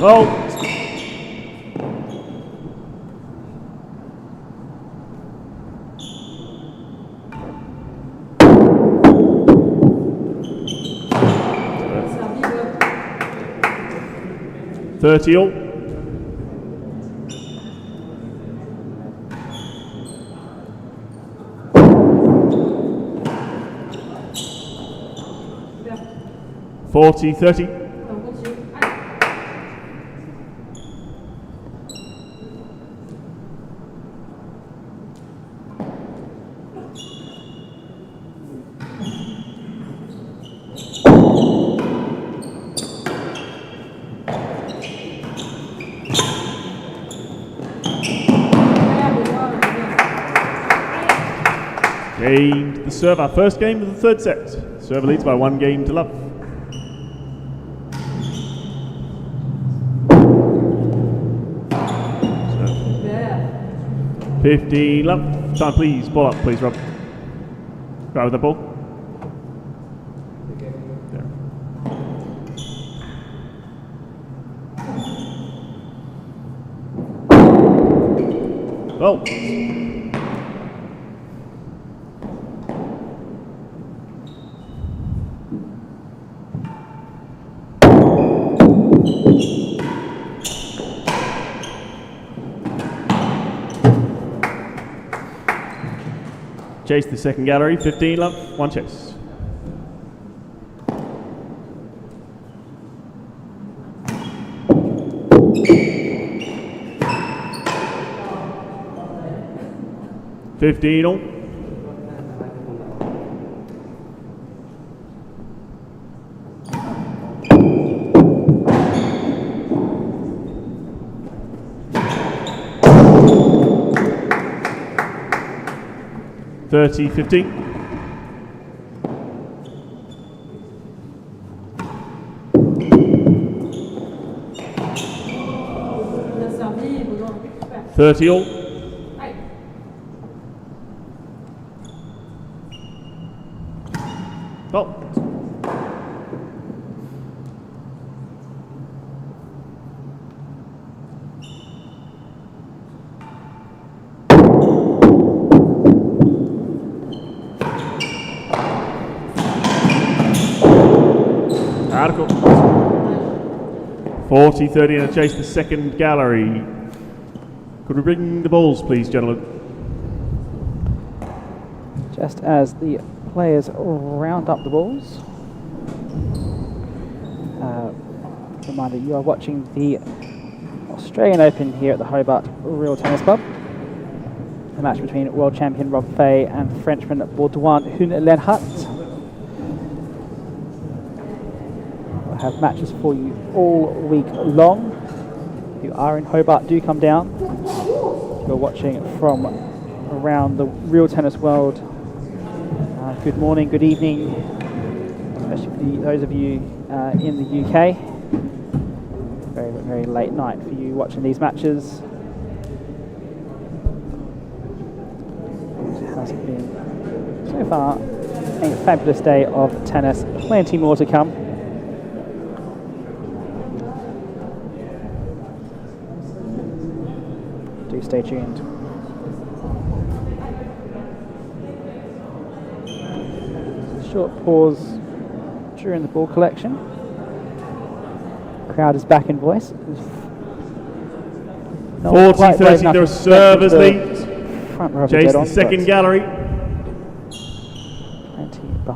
Oh. $30 all. $40-30. Gained the serve, our first game of the third set. Server leads by 1 game to love. So, 15 love. Time please, ball up please Rob. Right with the ball. There. Oh. Chase the second gallery, 15 love, 1 chase. $15 all. $30-15. $30 all. Oh. Article 40-30 and a chase the second gallery. Could we bring the balls, please, gentlemen? Just as the players round up the balls. Reminder, you are watching the Australian Open here at the Hobart Real Tennis Club. The match between world champion Rob Fahey and Frenchman Baudouin Huynh-Lenhardt. We'll have matches for you all week long. If you are in Hobart, do come down. If you're watching from around the real tennis world, good morning, good evening, especially for those of you in the UK. Very, very late night for you watching these matches. It has been, so far, a fabulous day of tennis. Plenty more to come. Do stay tuned. Short pause during the ball collection. Crowd is back in voice. 40-30, there are servers lead. Chase the second gallery.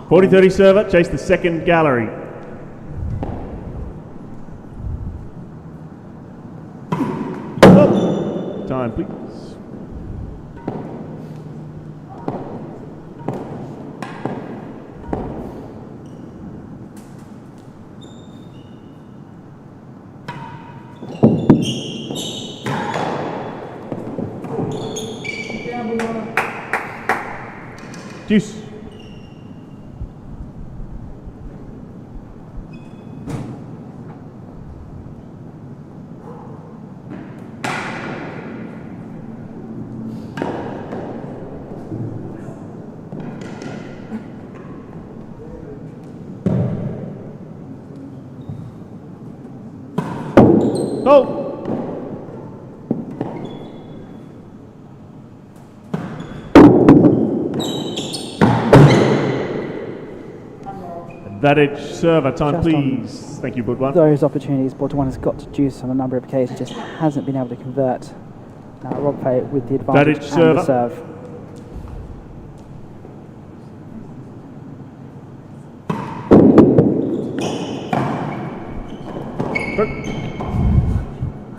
40-30 server, chase the second gallery. Oh. Time, please. Deuce. Oh. That edge server, time Just please. Thank you, Baudouin. Those opportunities, Baudouin has got to juice on a number of occasions, just hasn't been able to convert. Now Rob Fahey with the advantage That edge and the server. serve.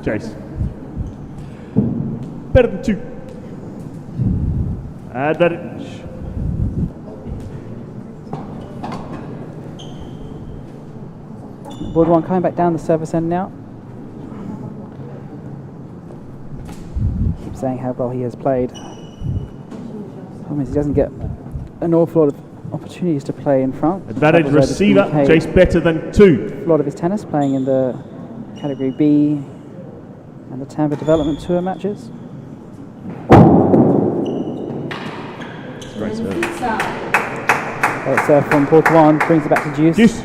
Chase. Better than two. Advantage. Baudouin coming back down the service end now. Keep saying how well he has played. Problem is he doesn't get an awful lot of opportunities to play in front. Advantage receiver, chase better than two. A lot of his tennis playing in the Category B and the Tampa Development Tour matches. Great serve. Great serve from Baudouin, brings it back to deuce. Deuce.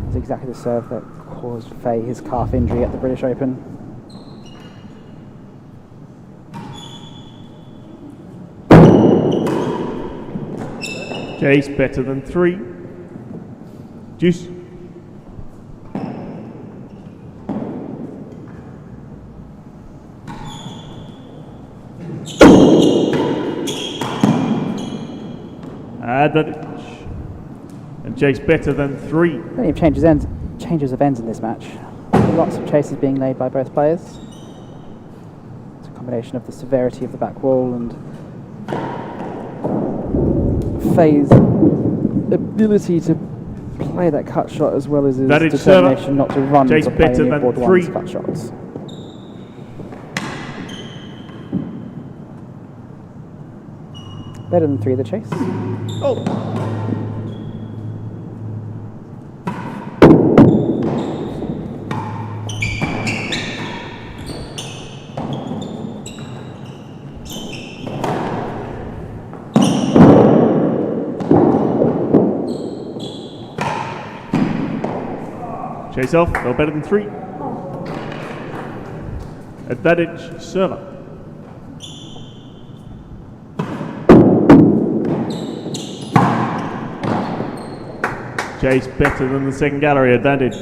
It's exactly the serve that caused Fahey his calf injury at the British Open. Chase better than three. Deuce. Advantage. And chase better than three. Plenty of changes of ends in this match. Lots of chases being laid by both players. It's a combination of the severity of the back wall and Fahey's ability to play that cut shot as well as his determination not to run chase to play better any than of three. Baudouin's cut shots. Better than three, the chase. Oh. Chase off, no better than 3. Advantage server. Chase better than the second gallery, advantage.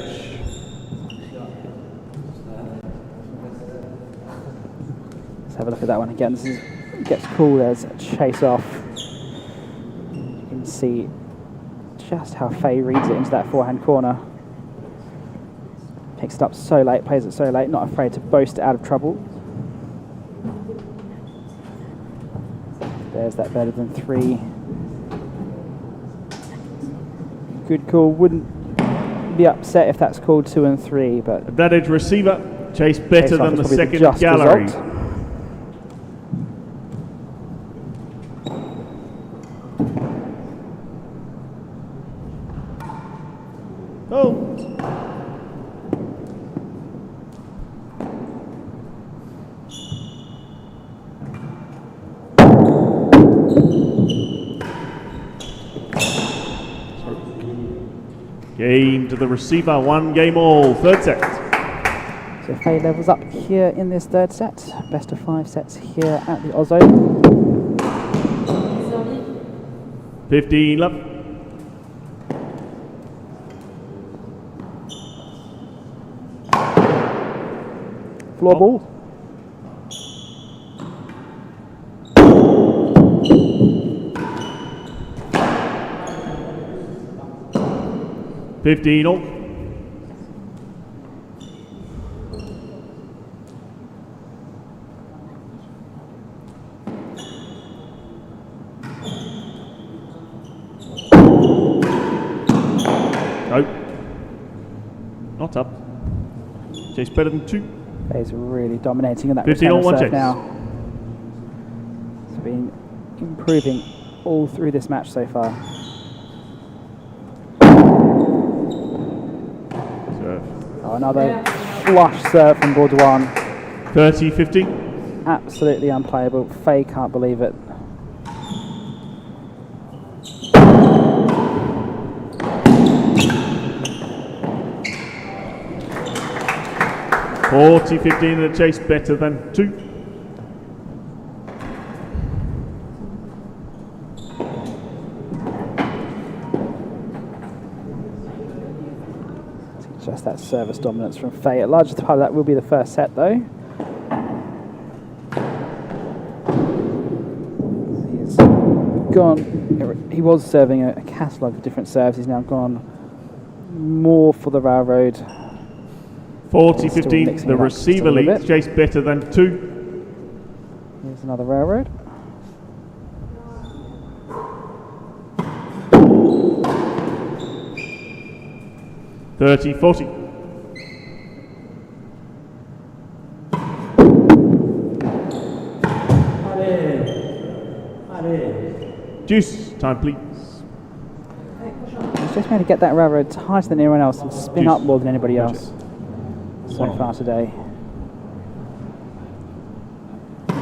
Let's have a look at that one again. This gets called as chase off. You can see just how Fahey reads it into that forehand corner. Picks it up so late, plays it so late, not afraid to boast out of trouble. There's that better than 3. Good call, wouldn't be upset if that's called 2 and 3, but Advantage receiver, Chase better chase off than is the probably second just gallery. result. Oh. Game to the receiver, 1 game all, third set. So Fahey levels up here in this third set. Best of 5 sets here at the Oslo. 15 love. Floor ball. $15 all. No. Not up. Chase better than 2. Fahey's really dominating in that 15 return on of one serve chase. now. He's been improving all through this match so far. Serve. Oh, another flush serve from Baudouin. 30-50. Absolutely unplayable. Fahey can't believe it. $40-15 and a chase better than 2. Just that service dominance from Fahey. A large part of that will be the first set, though. He's gone. He was serving a catalogue of different serves. He's now gone more for the railroad. 40-15, mixing the it up receiver just a little leads, bit. chase better than 2. Here's another railroad. $30-40. Juice, time please. He's just managed to get that railroad tighter than anyone else and spin Juice. up more than anybody Watch else so One. far today.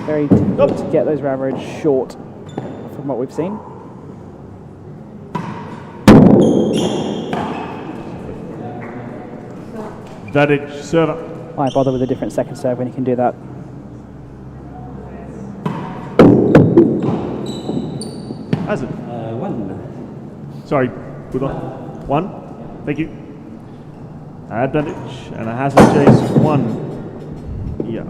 Very difficult to get those railroads short from what we've seen. Advantage server. Why bother with a different second serve when you can do that? Has it? 1. Sorry, good on. 1. Thank you. Advantage and a hazard chase 1. Yeah.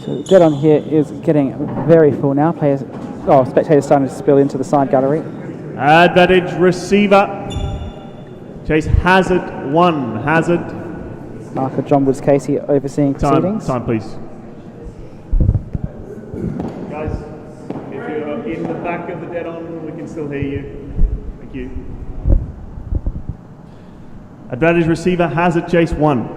So the dead on here is getting very full now. Spectators starting to spill into the side gallery. Advantage receiver. Chase hazard 1. Hazard. Marker John Woods Casey overseeing proceedings. Time please. Guys, if you're in the back of the dead on, we can still hear you. Thank you. Advantage receiver, hazard chase 1.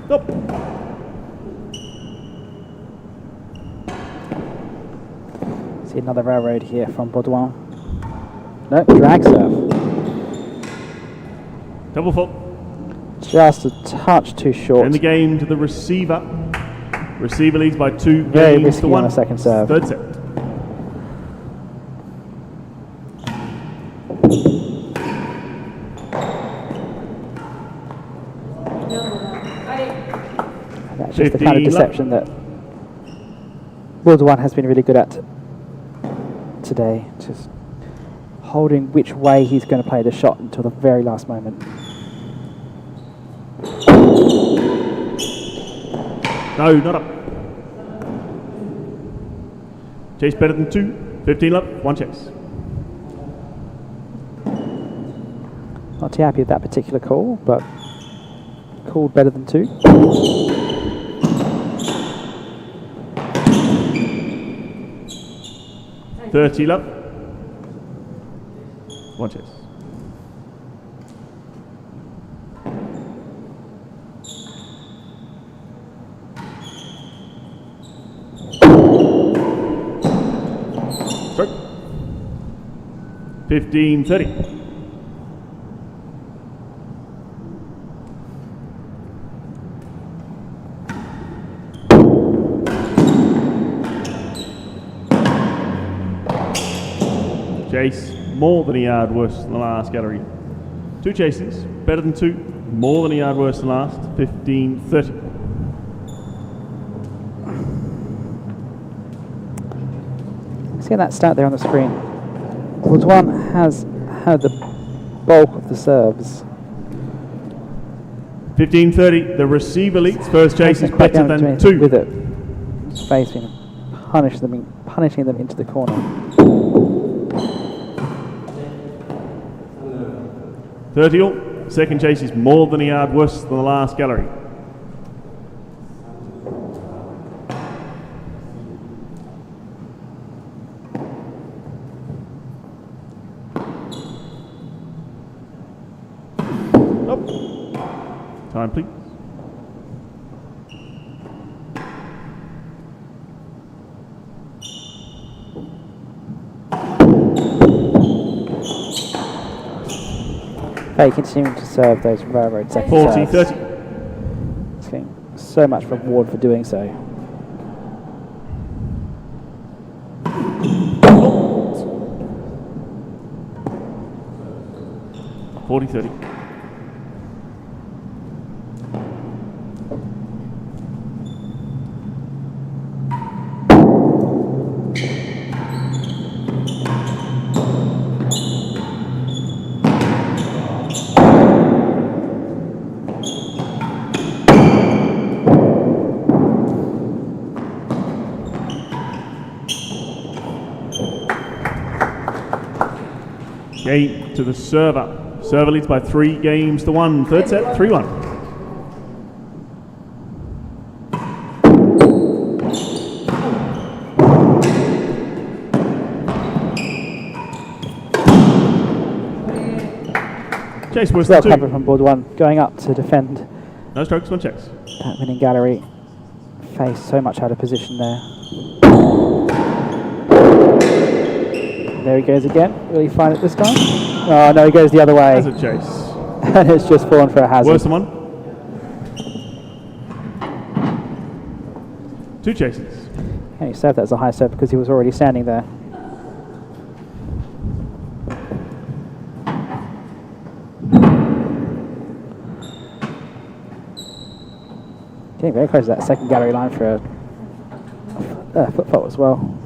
Nope. See another railroad here from Baudouin. No, drag serve. Double fault. Just a touch too short. In the game to the receiver. Receiver leads by 2 Very games risky to on 1. the second serve. Third set. And that's just the kind of 15 love. deception that Baudouin has been really good at today. Just holding which way he's going to play the shot until the very last moment. No, not up. Chase better than 2. 15 love, 1 chase. Not too happy with that particular call, but called better than 2. $30 love. 1 chase. Stroke. 15-30. Chase more than a yard worse than the last gallery. 2 chases, better than 2, more than a yard worse than last. 15-30. See that stat there on the screen. Baudouin has had the bulk of the serves. 15-30. The receiver leads. First chase is Quite better down than to 2. with it. Facing, punishing them into the corner. 30 all. Second chase is more than a yard worse than the last gallery. Up. Time, please. Fahey continuing to serve those railroad second 40-30. serves. He's getting so much reward for doing so. Oh. 40-30. Game to the server. Server leads by 3 games to 1. Third set, 3-1. Chase worse Well than 2. covered from Baudouin, going up to defend No strokes, 1 chase. that winning gallery. Fahey so much out of position there. There he goes again. Will he find it this time? Oh no, he goes the other way. As a chase. And it's just fallen for a hazard. Worse than 1. 2 chases. And he served that as a high serve because he was already standing there. Getting very close to that second gallery line for a foot fault as well.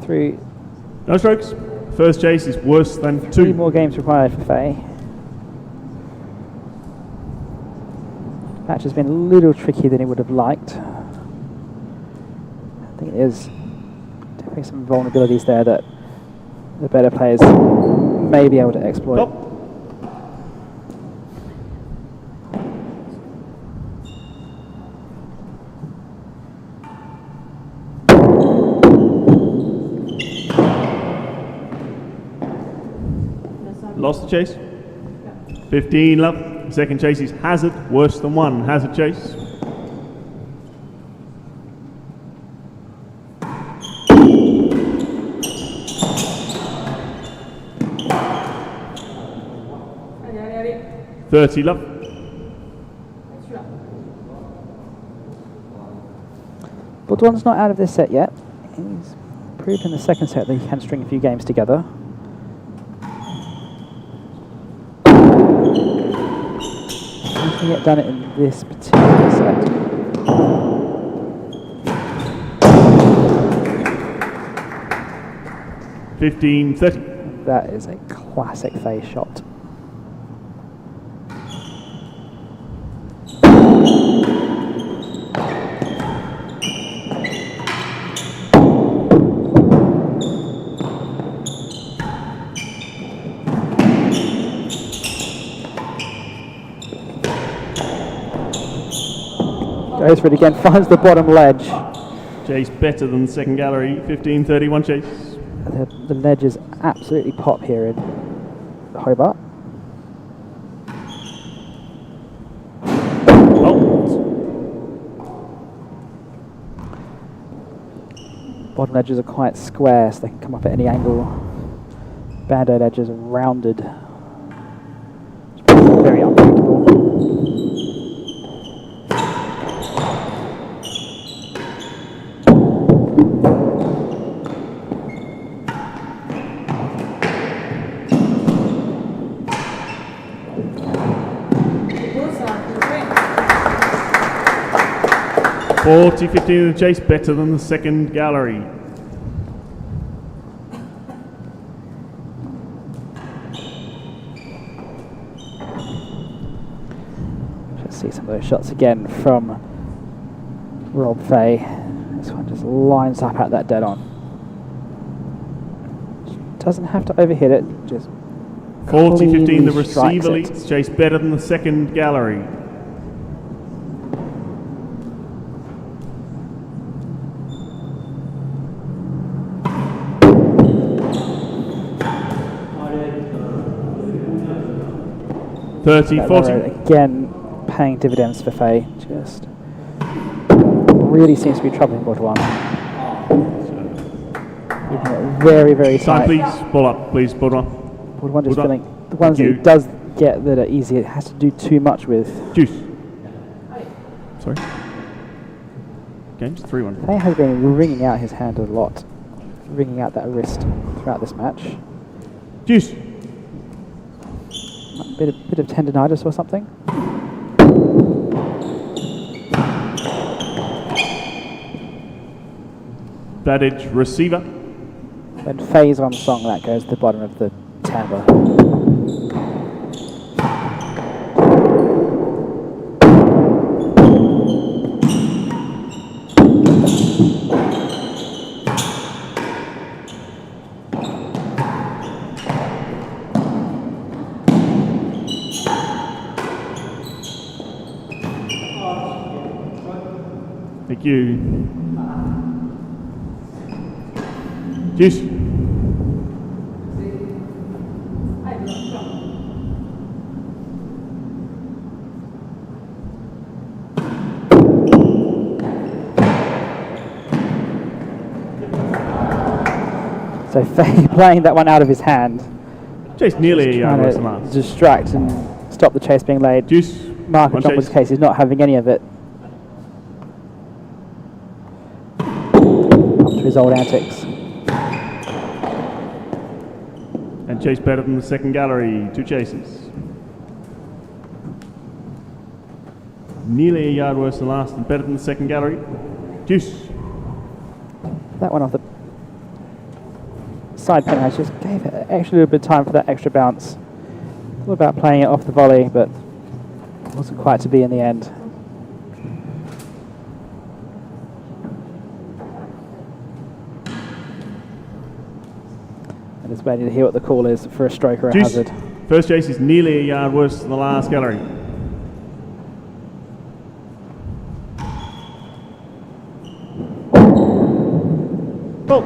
Through No strokes. First chase is worse than 2. 3 more games required for Fahey. Match has been a little trickier than he would have liked. I think there's definitely some vulnerabilities there that the better players may be able to exploit. Oh. Lost the chase. 15 love. The second chase is hazard, worse than 1. Hazard chase. Ready. 30 love. Extra. Baudouin's not out of this set yet. He's proved in the second set that he can string a few games together. He can get done it in this particular set. $15.30. That is a classic Fahey shot. Goes for it again, finds the bottom ledge. Chase better than the second gallery. 15.31 chase. The ledges absolutely pop here in Hobart. Bottom ledges are quite square, so they can come up at any angle. Band-aid edges are rounded. It's very unpredictable. $40.15 in the chase, better than the second gallery. Just see some of those shots again from Rob Fahey. This one just lines up at that dead on. Doesn't have to overhit it, just 40.15, the cleanly strikes receiver it. leads. Chase better than the second gallery. That 30.40. again, paying dividends for Fahey. Just really seems to be troubling Baudouin. Very, very Time, tight. please. Ball up, please. Baudouin. Baudouin just Baudouin. feeling the ones that he You. does get that are easy, it has to do too much with. Juice. Sorry. Game's 3-1. Fahey has been wringing out his hand a lot, wringing out that wrist throughout this match. Juice. Bit of tendonitis or something. Bad edge receiver. When Fahey's on song, that goes to the bottom of the timbre. Thank you. Juice. So Fahey playing that one out of his hand, Chase nearly trying worse than to last. distract and stop the chase being laid. Juice. Mark One at Johnson's chase. case, he's not having any of it. Up to his old antics. And Chase better than the second gallery. 2 chases. Nearly a yard worse than last and better than the second gallery. Juice. That one off the side pin house just gave it actually a little bit of time for that extra bounce. Thought about playing it off the volley, but wasn't quite to be in the end. And just waiting to hear what the call is for a stroke or a Juice. hazard. First chase is nearly a yard worse than the last gallery. Fault.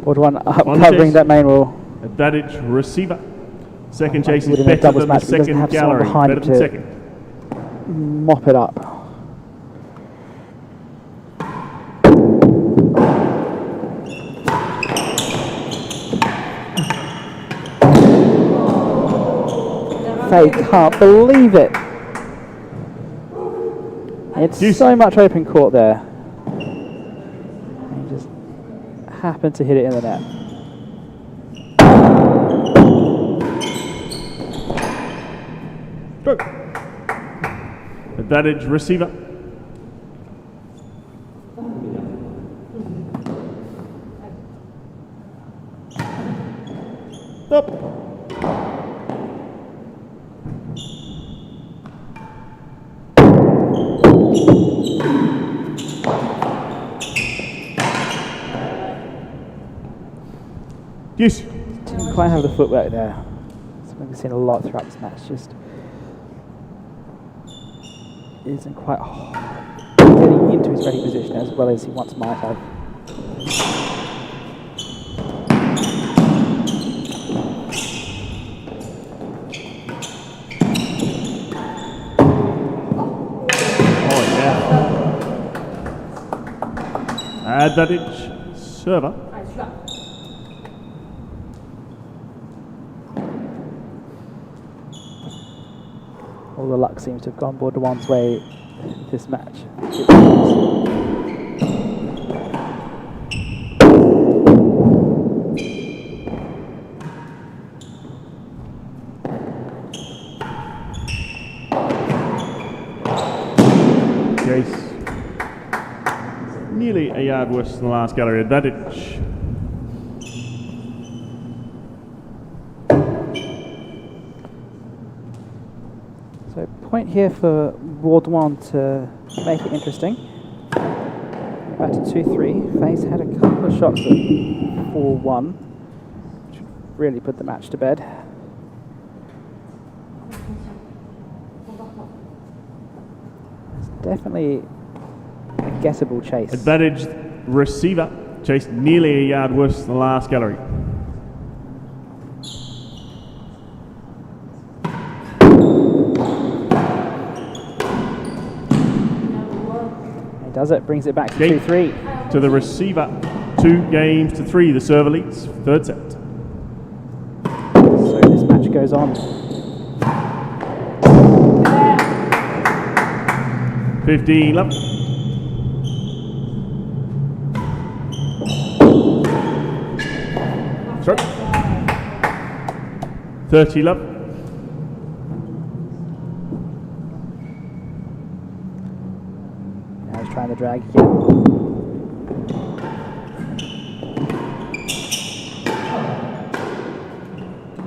Baudouin up One covering chase. that main wall. Advantage receiver. Second chase Would is in a better doubles than the match, he doesn't second have someone gallery. behind Better him than to- second. Mop it up. Fahey can't believe it. It's Deuce. so much open court there. He just happened to hit it in the net. Go. Advantage receiver. Up. Deuce. Didn't quite have the footwork there. Something we've seen a lot throughout this match. Just isn't quite getting into his ready position as well as he once might have. Oh yeah. Advantage server. Nice shot. All the luck seems to have gone Baudouin's way this match. Chase. Nearly a yard worse than the last gallery. Advantage. So point here for Baudouin to make it interesting. Back to 2-3. Fahey's had a couple of shots at 4-1, which really put the match to bed. It's definitely a gettable chase. Advantage receiver. Chase nearly a yard worse than the last gallery. He does it, brings it back to Gate 2-3. to the receiver. 2-3. The server leads. Third set. So this match goes on. 15 love. Stroke. 30 love. Now he's trying to drag again.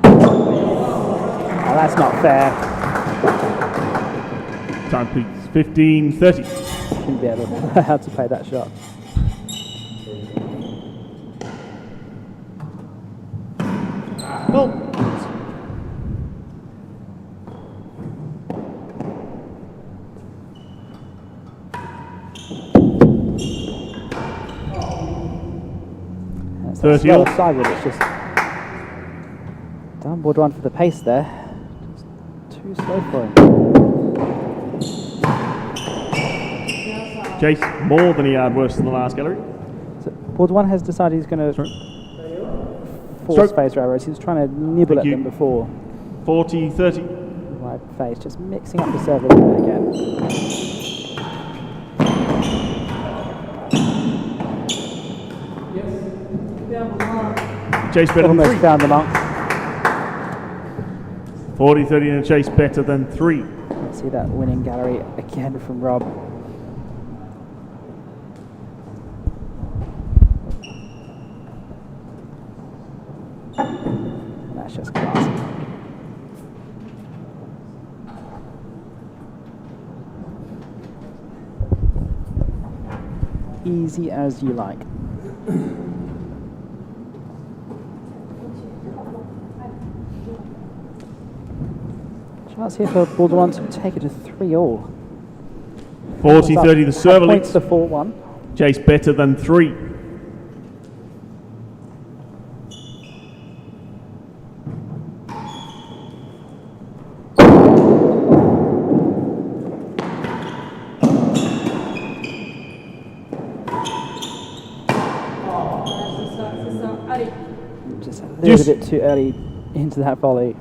Oh, that's not fair. Time please. 15-30. Shouldn't be able how to play that shot. Well, That's 30 slower all. sideward, it's just down Baudouin for the pace there. Just too slow for him. Chase more than a yard worse than the last gallery. So Baudouin has decided he's going to force Stroke. Fahey's railroads. He was trying to nibble Thank at you. them before. 40-30. Right, Fahey's just mixing up the serve a little bit again. Chase better than Almost 3. found the mark. 40-30 and Chase better than 3. Let's see that winning gallery again from Rob. And that's just classy. Easy as you like. Chance here for Baudouin to take it to 3-all. 40-30 the server Points leads. to 4-1. Chase better than 3. C'est ça. Allez. Just a little bit too early into that volley.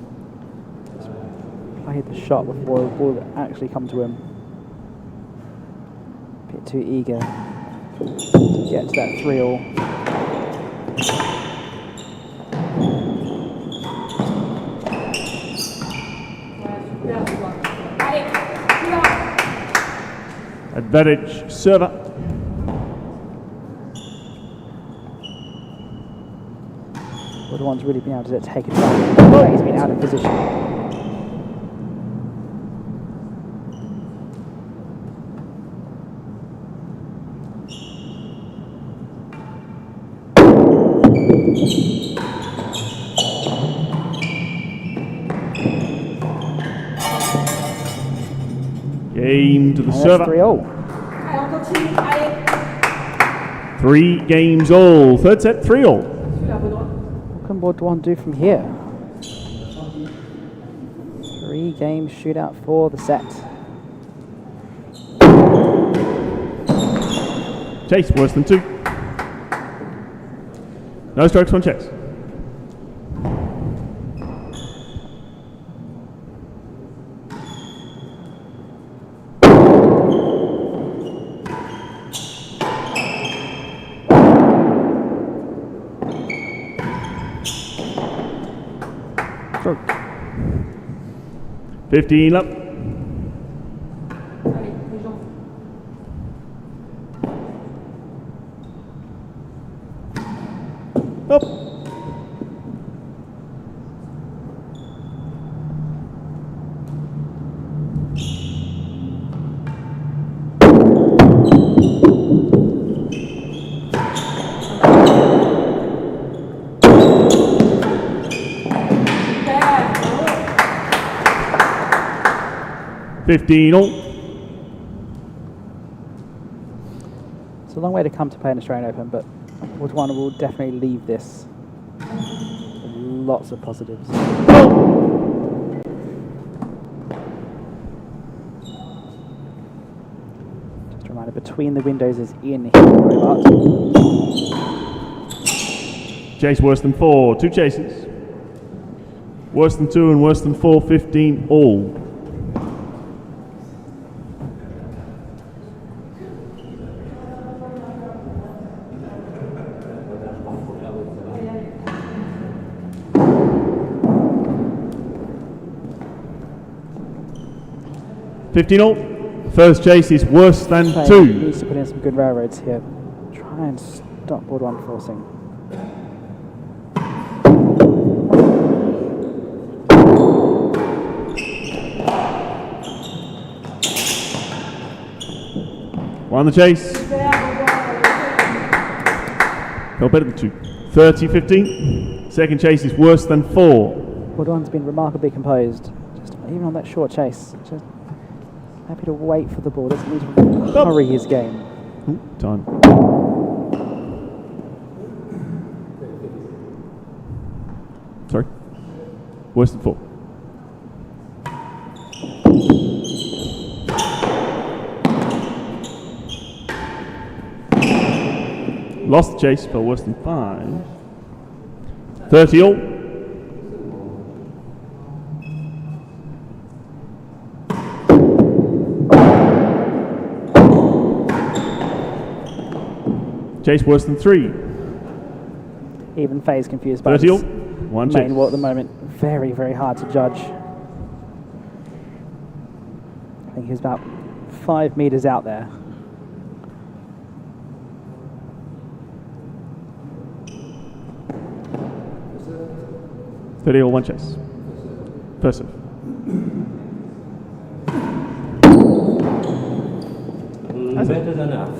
I hit the shot before the ball would actually come to him. A bit too eager to get to that 3-all. Ouais, super, tu vois. Allez, suivant. Advantage server. Baudouin's really been able to take advantage. He's been out of position. Game to the And that's server. 3-all. Allez, on continue. Allez. 3 games all. Third set, 3-all. Celui-là, Baudouin. What can Baudouin do from here? 3-game shootout for the set. Chase, worse than 2. No strokes, 1 chase. Stroke. 15 up. Allez, les jambes. Up. Super, bravo. 15 all. It's a long way to come to play an Australian Open, but Baudouin will definitely leave this with lots of positives. Just a reminder, between the windows is in here, Hobart. Chase worse than 4. 2 chases. Worse than 2 and worse than 4. 15 all. First chase is worse than Fahey 2. needs to put in some good railroads here. Try and stop Baudouin forcing. Won the chase. Super, Baudouin. Felt better than 2. 30-15. Second chase is worse than 4. Baudouin's been remarkably composed, just even on that short chase. Just happy to wait for the ball. Doesn't need to hurry his game. Ooh, time. Sorry. Worse than 4. Lost the chase, but worse than 5. 30 all. Chase worse than 3. Even Fahey's confused by 30 all. his 1 main chase. wall at the moment. Very, very hard to judge. I think he's about 5 meters out there. Thirty all, 1 chase. First serve. Better than enough.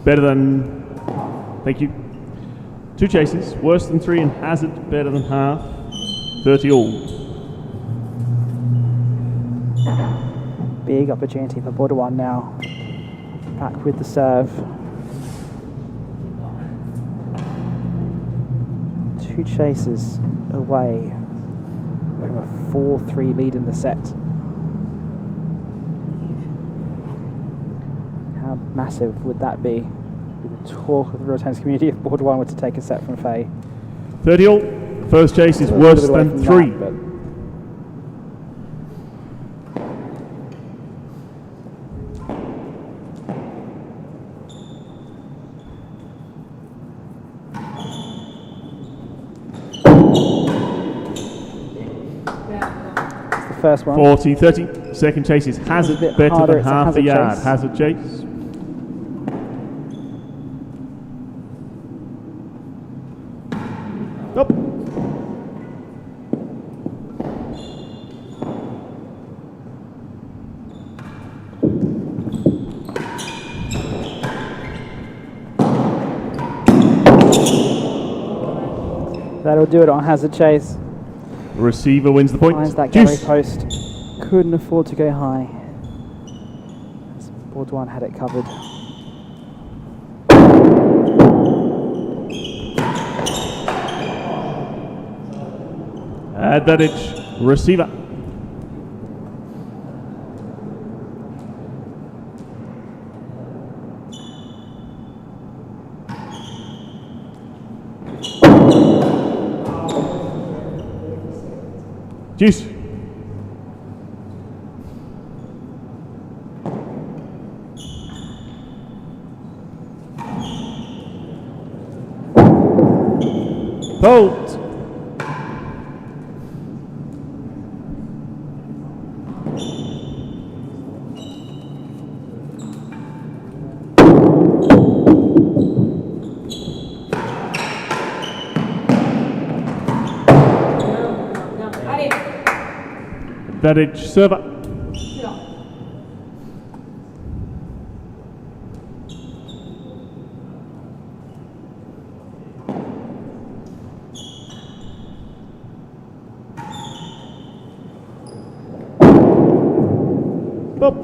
Better than. Thank you. 2 chases. Worse than 3 and hazard. Better than half. 30 all. Big opportunity for Baudouin now. Back with the serve. 2 chases away from a 4-3 lead in the set. How massive would that be? With the talk of the real tennis community if Baudouin were to take a set from Fahey. 30 all. First chase is worse than 3. First one. 40-30. Second chase is hazard, bit better harder, than it's a half a hazard yard. chase. Hazard chase. Up. That'll do it on hazard chase. Receiver wins the point. Finds that gallery Juice. post. Couldn't afford to go high. Baudouin had it covered. Advantage. Receiver. Juice. Bolt. Advantage server. Boop.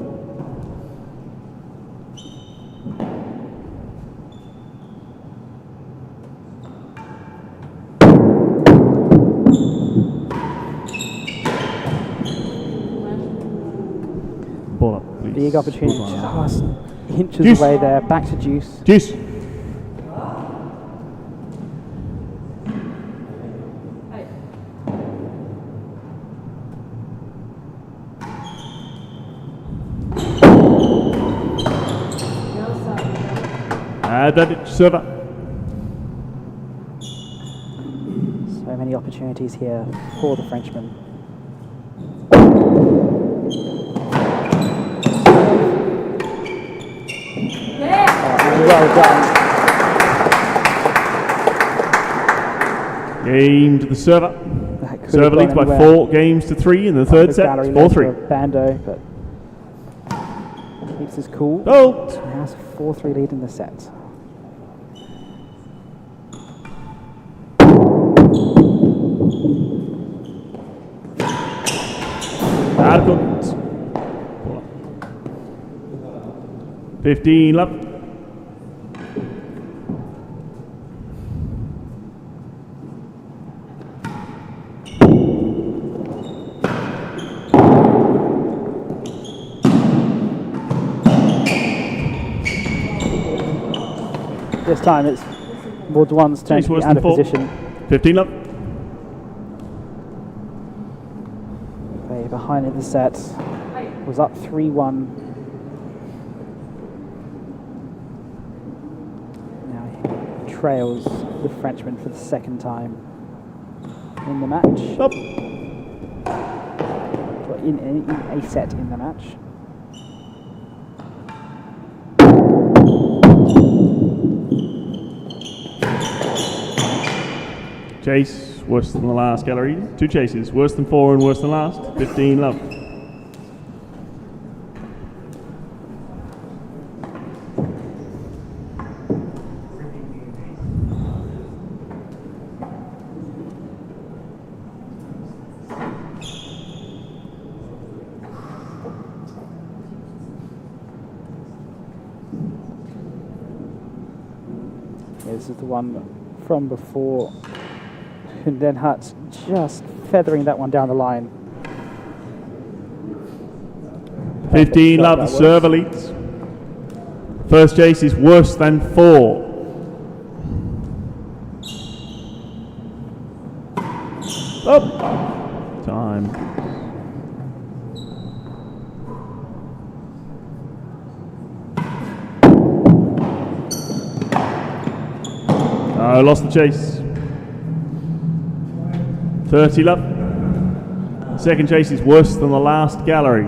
Ball up, please. Big opportunity, Baudouin. just inches Juice. away there. Back to Juice. Juice. Advantage server. So many opportunities here for the Frenchman. Well done. Game to the server. That could Server have leads by gone 4 games to 3 in the third set. Gallery 4-3. Bando, but keeps his cool. Bolt. Now has a 4-3 lead in the set. Adequate. 15 left. This time it's Baudouin's turn Chase to be worse out than of 4. position. 15 left. Way behind in the set. Was up 3-1. Now he trails the Frenchman for the second time in the match. Up. Well, in a set in the match. Chase worse than the last gallery. 2 chases. Worse than 4 and worse than last. 15 love. This is the one from before. Huynh-Lenhardt just feathering that one down the line. 15 love, the server leads. First chase is worse than 4. Up. Time. Oh, lost the chase. 30 love. Second chase is worse than the last gallery.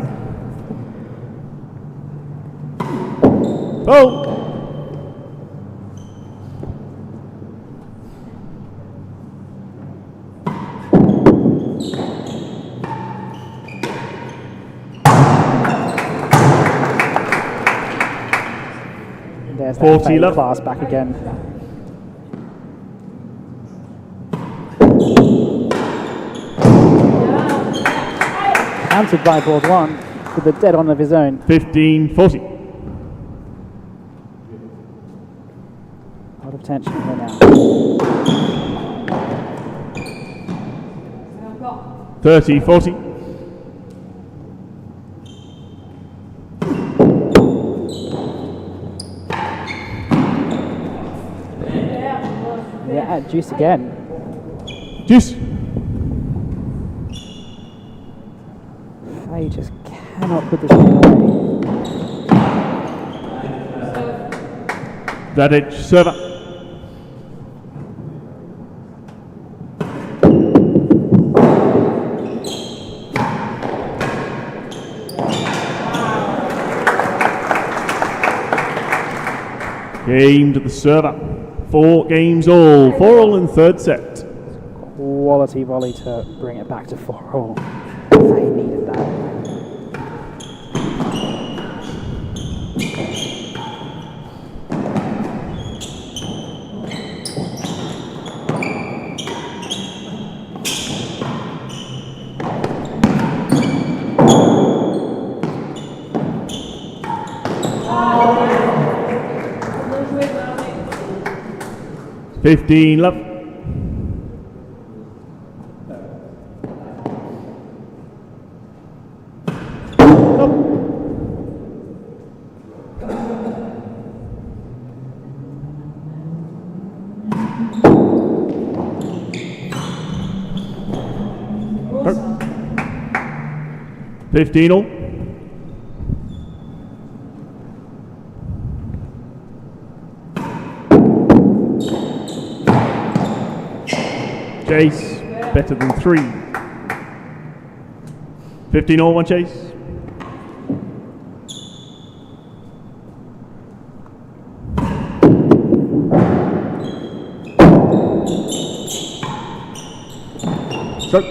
Oh! There's that 40 Fahey love. class back again. Countered by Baudouin with the dead on of his own. 15-40. Out of tension here now. 30-40. Yeah, juice again. Juice. Fahey just cannot put this thing away. That edge server. Game to the server. 4 games all. 4-all in third set. Quality volley to bring it back to 4-all. Fahey needed that. Jouer, 15 love. Oh. 15 all. Chase, better than 3. 15 all, 1 chase. Stroke.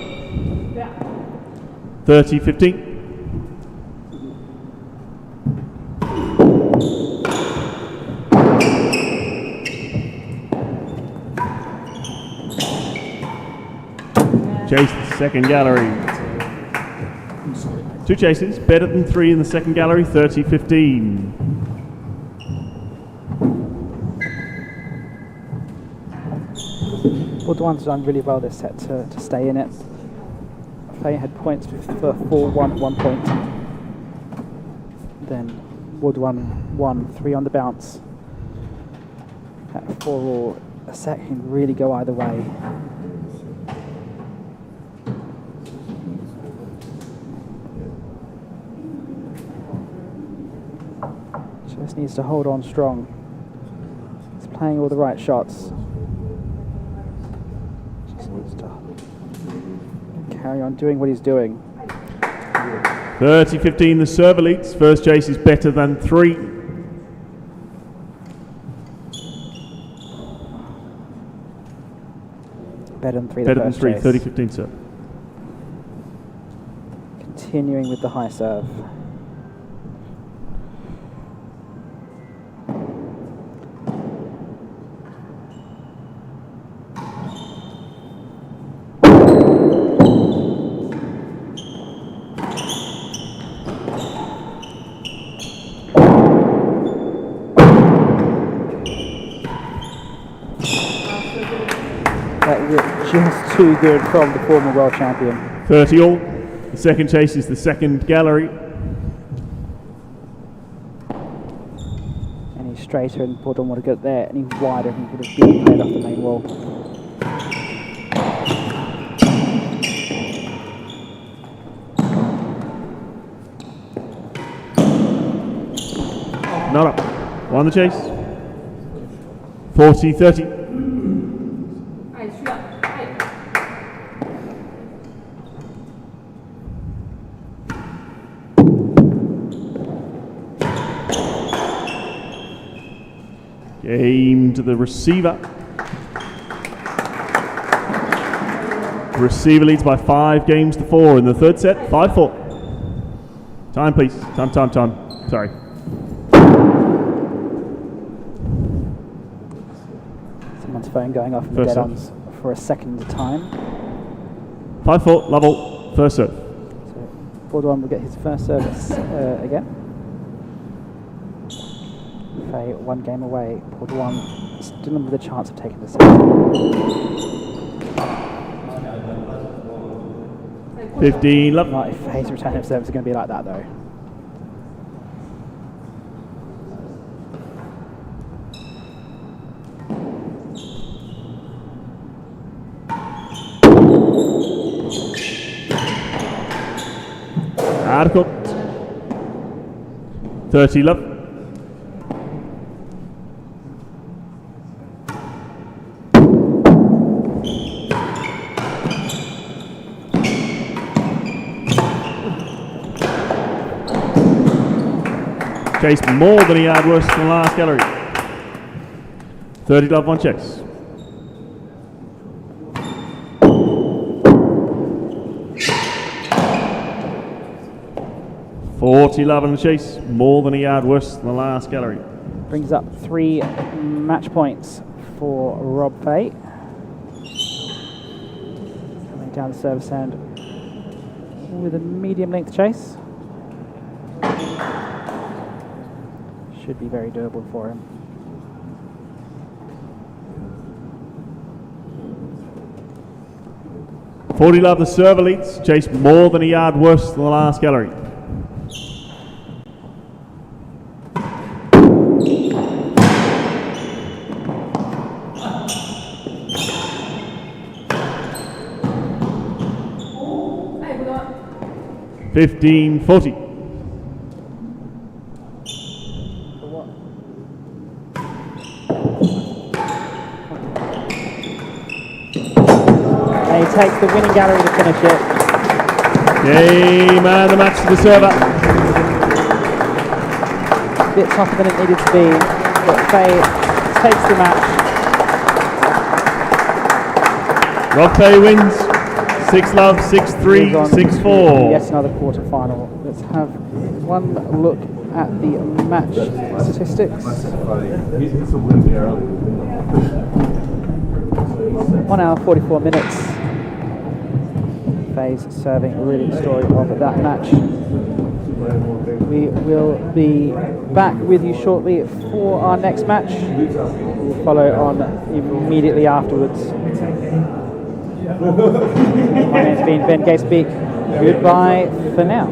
30-15. Chase the second gallery. 2 chases, better than 3 in the second gallery, 30-15. Baudouin's done really well this set to stay in it. Fahey had points for 4-1 at one point. Then Baudouin won 3 on the bounce. At 4-all, a set can really go either way. Just needs to hold on strong. He's playing all the right shots. Just needs to carry on doing what he's doing. 30-15, the server leads. First chase is better than 3. Better than 3. Better than 3, 30-15 serve. Continuing with the high serve. that were just too good from the former world champion. 30 all. The second chase is the second gallery. Any straighter and Baudouin would have got there any wider, he would have been played off the main wall. Not up. Won the chase. 40-30. 哎，需要，哎， Game to the receiver. Receiver leads by 5 games to 4 in the third set. 5-4. Time, please. Time. Sorry. Someone's phone going off in the First dead-ons for a second time. 5-4, level, first serve. So Baudouin will get his first service again. Fahey 1 game away. Baudouin still with a chance of taking the set. 15, love. Not if Fahey's return of service is going to be like that though. Hard 30, love. Chase more than he had worse than the last gallery. 30 love, 1 chase. $40 in the chase, more than he had worse than the last gallery. Brings up 3 match points for Rob Fahey. Coming down the service end with a medium length chase. Should be very doable for him. $40 the server leads, chase more than a yard worse than the last gallery. Hey, Baudouin. 15-40. And he takes the winning gallery to finish it. Game and the match to the server. A bit tougher than it needed to be, but Fahey takes the match. Rob Fahey wins. 6-love, 6-3, 6-4. Yes, another quarter final. Let's have one look at the match statistics. 1 hour 44 minutes. Fahey's serving a really good story of that match. We will be back with you shortly for our next match. We'll follow on immediately afterwards. My name's been Ben Gayspeak. Goodbye for now.